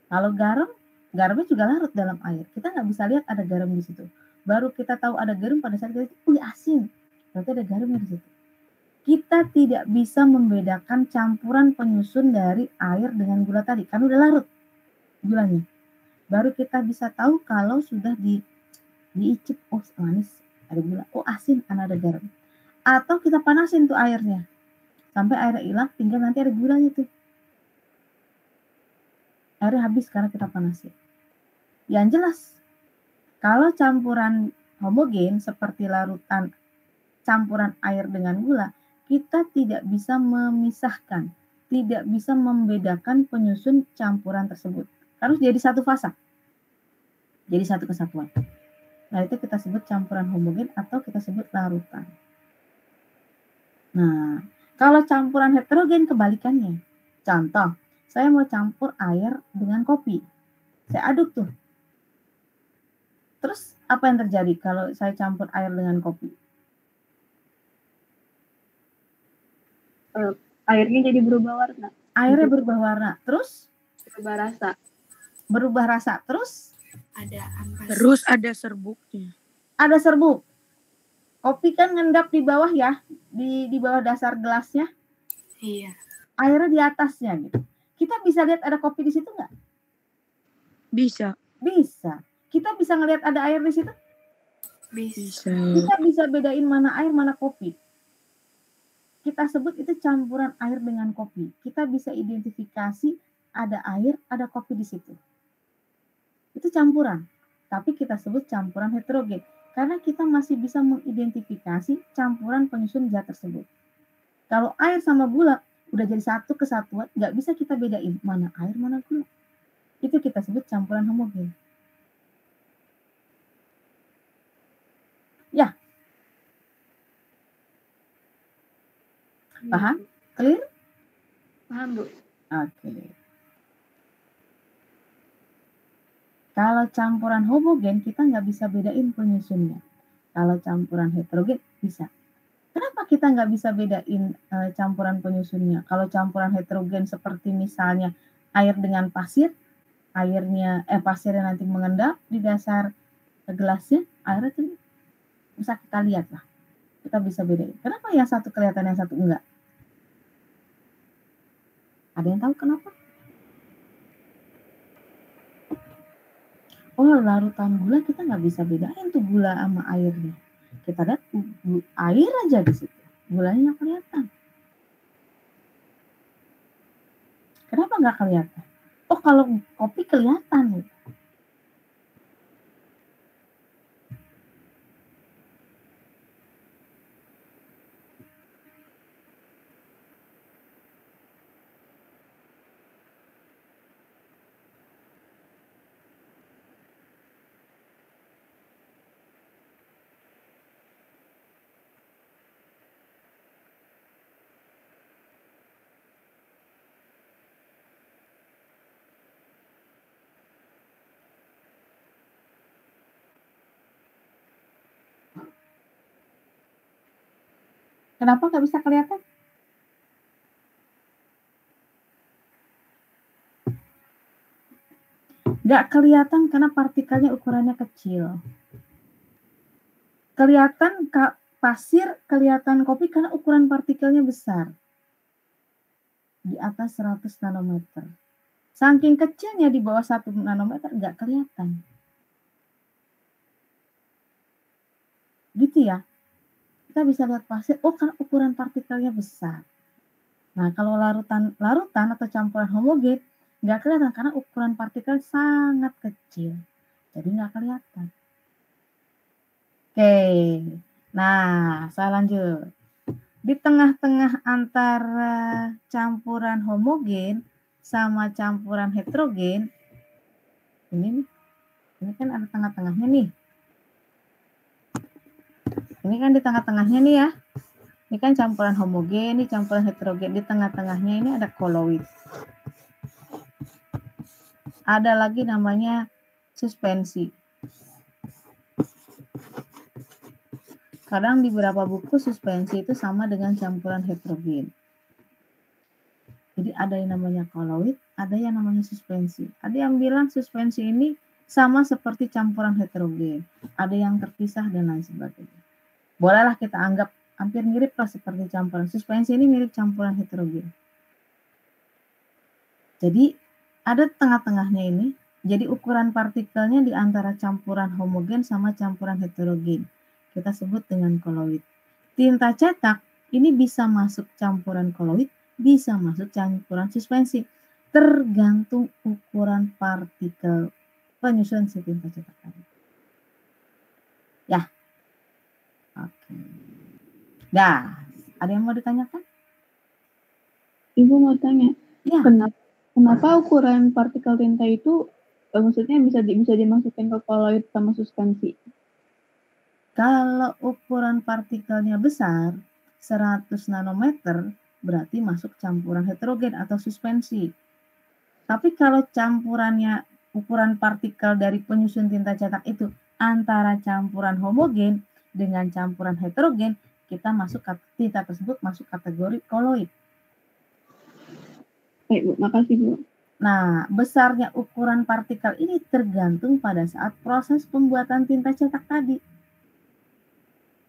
Kalau garamnya juga larut dalam air. Kita nggak bisa lihat ada garam di situ. Baru kita tahu ada garam pada saat kita, asin. Berarti ada garamnya di situ. Kita tidak bisa membedakan campuran penyusun dari air dengan gula tadi. Kan udah larut gulanya. Baru kita bisa tahu kalau sudah diicip, oh manis, ada gula. Oh asin, karena ada garam. Atau kita panasin tuh airnya. Sampai airnya hilang, tinggal nanti ada gulanya tuh. Airnya habis karena kita panasin. Yang jelas, kalau campuran homogen seperti larutan campuran air dengan gula, kita tidak bisa memisahkan, tidak bisa membedakan penyusun campuran tersebut. Harus jadi satu fasa. Jadi satu kesatuan. Nah, itu kita sebut campuran homogen atau kita sebut larutan. Nah, kalau campuran heterogen kebalikannya. Contoh, saya mau campur air dengan kopi. Saya aduk tuh. Terus apa yang terjadi kalau saya campur air dengan kopi? Airnya jadi berubah warna. Airnya berubah warna. Terus? Berubah rasa. Terus? Ada ampas. Terus ada serbuknya. Ada serbuk. Kopi kan ngendap di bawah ya, di bawah dasar gelasnya. Iya. Airnya di atasnya gitu. Kita bisa lihat ada kopi di situ nggak? Bisa. Bisa. Kita bisa ngelihat ada air di situ? Bisa. Kita bisa bedain mana air, mana kopi. Kita sebut itu campuran air dengan kopi. Kita bisa identifikasi ada air, ada kopi di situ. Itu campuran. Tapi kita sebut campuran heterogen. Karena kita masih bisa mengidentifikasi campuran penyusun zat tersebut. Kalau air sama gula udah jadi satu kesatuan, nggak bisa kita bedain mana air, mana gula. Itu kita sebut campuran homogen. Ya. Paham? Clear? Paham, Bu. Oke. Kalau campuran homogen, kita nggak bisa bedain penyusunnya. Kalau campuran heterogen, bisa. Kenapa kita nggak bisa bedain campuran penyusunnya? Kalau campuran heterogen seperti misalnya air dengan pasir, pasirnya nanti mengendap di dasar gelasnya, airnya itu bisa kita lihat lah. Kita bisa bedain. Kenapa yang satu kelihatan, yang satu enggak? Ada yang tahu kenapa? Oh, larutan gula kita nggak bisa bedain tuh gula sama airnya. Kita lihat air aja di situ. Gulanya nggak kelihatan. Kenapa nggak kelihatan? Oh, kalau kopi kelihatan. Kenapa nggak bisa kelihatan? Nggak kelihatan karena partikelnya ukurannya kecil. Kelihatan pasir, kelihatan kopi karena ukuran partikelnya besar. Di atas 100 nanometer. Saking kecilnya di bawah 1 nanometer nggak kelihatan. Gitu ya. Kita bisa lihat pasir, oh karena ukuran partikelnya besar. Nah, kalau larutan atau campuran homogen nggak kelihatan karena ukuran partikel sangat kecil. Jadi nggak kelihatan. Oke. Nah, saya lanjut. Di tengah-tengah antara campuran homogen sama campuran heterogen, ini kan ada tengah-tengahnya nih. Ini kan di tengah-tengahnya nih ya. Ini kan campuran homogen, ini campuran heterogen. Di tengah-tengahnya ini ada koloid. Ada lagi namanya suspensi. Kadang di beberapa buku suspensi itu sama dengan campuran heterogen. Jadi ada yang namanya koloid, ada yang namanya suspensi. Ada yang bilang suspensi ini sama seperti campuran heterogen. Ada yang terpisah dan lain sebagainya. Bolehlah kita anggap hampir mirip lah seperti campuran. Suspensi ini mirip campuran heterogen. Jadi ada tengah-tengahnya ini. Jadi ukuran partikelnya di antara campuran homogen sama campuran heterogen. Kita sebut dengan koloid. Tinta cetak ini bisa masuk campuran koloid, bisa masuk campuran suspensi. Tergantung ukuran partikel penyusun si tinta cetak tadi. Ya. Oke. Dah, ada yang mau ditanyakan? Ibu mau tanya, ya. Kenapa ukuran partikel tinta itu maksudnya bisa dimasukkan ke koloid sama suspensi? Kalau ukuran partikelnya besar, 100 nanometer, berarti masuk campuran heterogen atau suspensi. Tapi kalau campurannya, ukuran partikel dari penyusun tinta cetak itu antara campuran homogen dengan campuran heterogen, kita masuk tinta tersebut masuk kategori koloid. Baik, Bu. Makasih, Bu. Nah, besarnya ukuran partikel ini tergantung pada saat proses pembuatan tinta cetak tadi.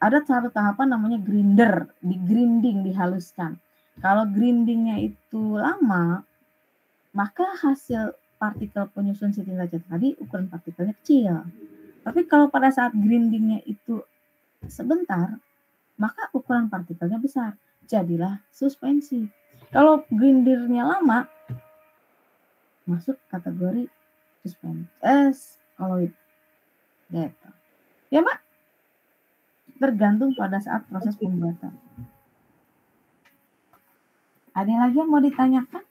Ada satu tahapan namanya grinder, grinding, dihaluskan. Kalau grindingnya itu lama, maka hasil partikel penyusun si tinta cetak tadi ukuran partikelnya kecil. Tapi kalau pada saat grindingnya itu sebentar, maka ukuran partikelnya besar. Jadilah suspensi. Kalau grindernya lama, masuk kategori suspensi, koloid. Gitu. Ya, Mbak? Tergantung pada saat proses pembuatan. Ada yang lagi yang mau ditanyakan?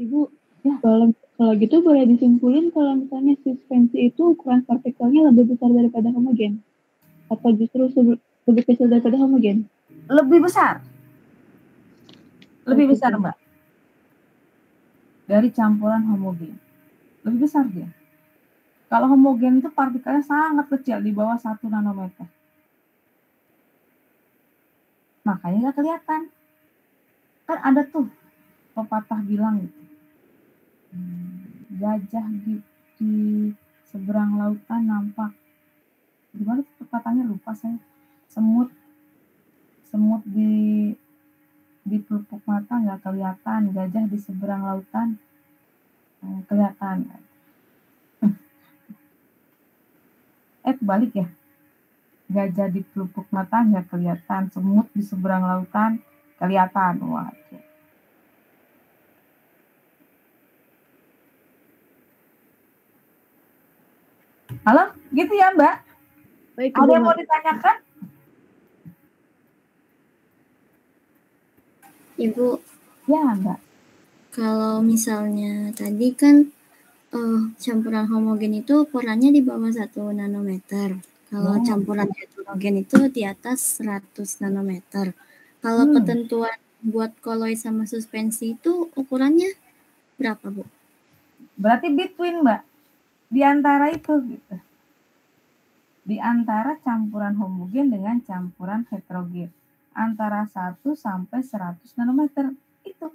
Ibu, kalau gitu boleh disimpulin kalau misalnya suspensi itu ukuran partikelnya lebih besar daripada homogen? Atau justru lebih kecil daripada homogen? Lebih besar. Lebih besar, Mbak. Dari campuran homogen. Lebih besar dia. Kalau homogen itu partikelnya sangat kecil, di bawah 1 nanometer. Makanya nggak kelihatan. Kan ada tuh pepatah bilang gitu. Gajah di seberang lautan nampak. Gimana tuh pepatahnya, lupa saya. Semut di pelupuk mata nggak kelihatan, gajah di seberang lautan kelihatan. Balik ya. Gajah di pelupuk mata nggak kelihatan, semut di seberang lautan kelihatan. Wah. Halo, gitu ya Mbak? Baik, ada yang mau ditanyakan? Ibu, Ya, Mbak. Kalau misalnya tadi kan campuran homogen itu ukurannya di bawah 1 nanometer. Kalau campuran heterogen itu di atas 100 nanometer. Kalau ketentuan buat koloid sama suspensi itu ukurannya berapa, Bu? Berarti between, Mbak. Di antara itu gitu. Di antara campuran homogen dengan campuran heterogen. Antara 1 sampai 100 nanometer itu.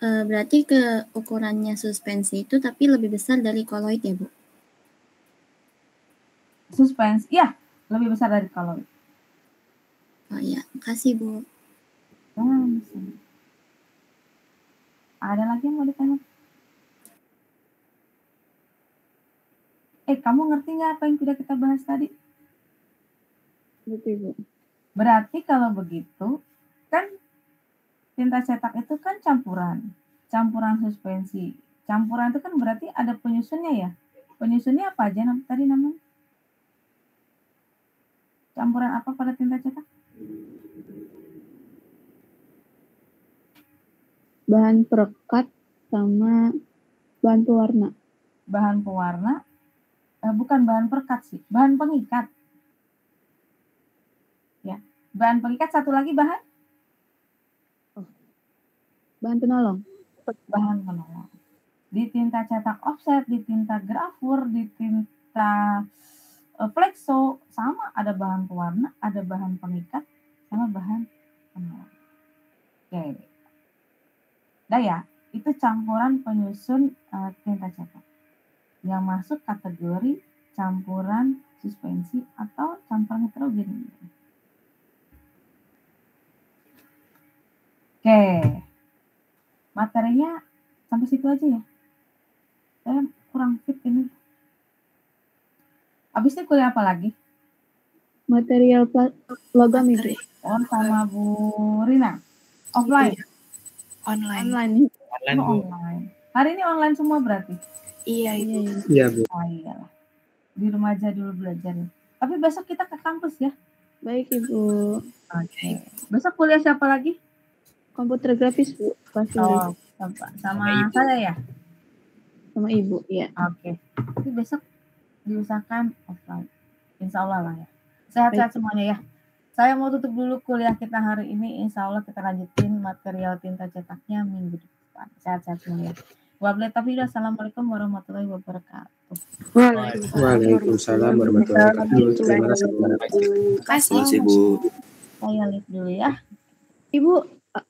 Berarti ke ukurannya suspensi itu tapi lebih besar dari koloid ya, Bu? Suspensi, ya, lebih besar dari koloid. Oh iya, makasih, Bu. Ada lagi yang mau ditanya? Kamu ngerti nggak apa yang sudah kita bahas tadi? Ngerti, Bu. Berarti kalau begitu, kan tinta cetak itu kan campuran suspensi. Campuran itu kan berarti ada penyusunnya ya. Penyusunnya apa aja tadi namanya? Campuran apa pada tinta cetak? Bahan perekat sama bahan pewarna. Bahan pewarna, bukan bahan perekat sih, bahan pengikat. Ya, bahan pengikat, satu lagi bahan? Bahan penolong. Bahan penolong. Di tinta cetak offset, di tinta grafur, di tinta flexo, sama ada bahan pewarna, ada bahan pengikat, sama bahan penolong. Oke. Nah ya, itu campuran penyusun tinta cetak. Yang masuk kategori campuran suspensi atau campuran heterogen. Oke. Materinya sampai situ aja ya. Saya kurang fit ini. Habis ini kuliah apa lagi? Material logam itu. Sama Bu Rina. Offline. Online. Online. Hari ini online semua berarti? Iya, Iya, Bu. Oh iyalah. Di rumah aja dulu belajar. Tapi besok kita ke kampus ya? Baik, Ibu. Oke. Besok kuliah siapa lagi? Komputer grafis, Bu. Pasti. Oh, sama saya ya? Sama Ibu, ya. Oke. Tapi besok diusahakan offline. Insya Allah lah ya. Sehat-sehat semuanya ya. Saya mau tutup dulu kuliah kita hari ini. Insya Allah kita lanjutin material tinta cetaknya minggu depan. Sehat-sehat semuanya. Wabillahi taufiq. Assalamualaikum warahmatullahi wabarakatuh. Waalaikumsalam warahmatullahi wabarakatuh. Terima kasih. Terima kasih, Bu. Saya lihat dulu ya. Ibu,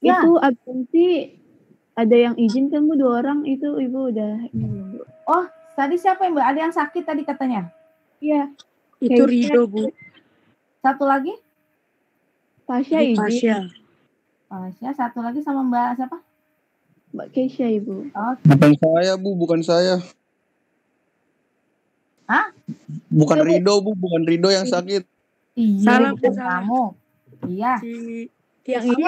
Ya. itu absensi ada yang izin kan, Bu? 2 orang itu Ibu udah ini, Bu. Oh, tadi siapa yang Mbak? Ada yang sakit tadi katanya? Iya. Itu Rido, Bu. Satu lagi? Tasya izin. Tasya, satu lagi sama Mbak siapa? Mbak Keisha, Ibu. Oh. Bukan saya, Bu, bukan saya. Hah? Bukan Rido, Bu, bukan Rido yang sakit. Iya, Salah, bukan salah. kamu. Iya. Yang ini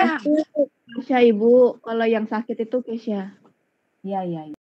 Tasya, Ibu. Kalau yang sakit itu Keisha. Iya.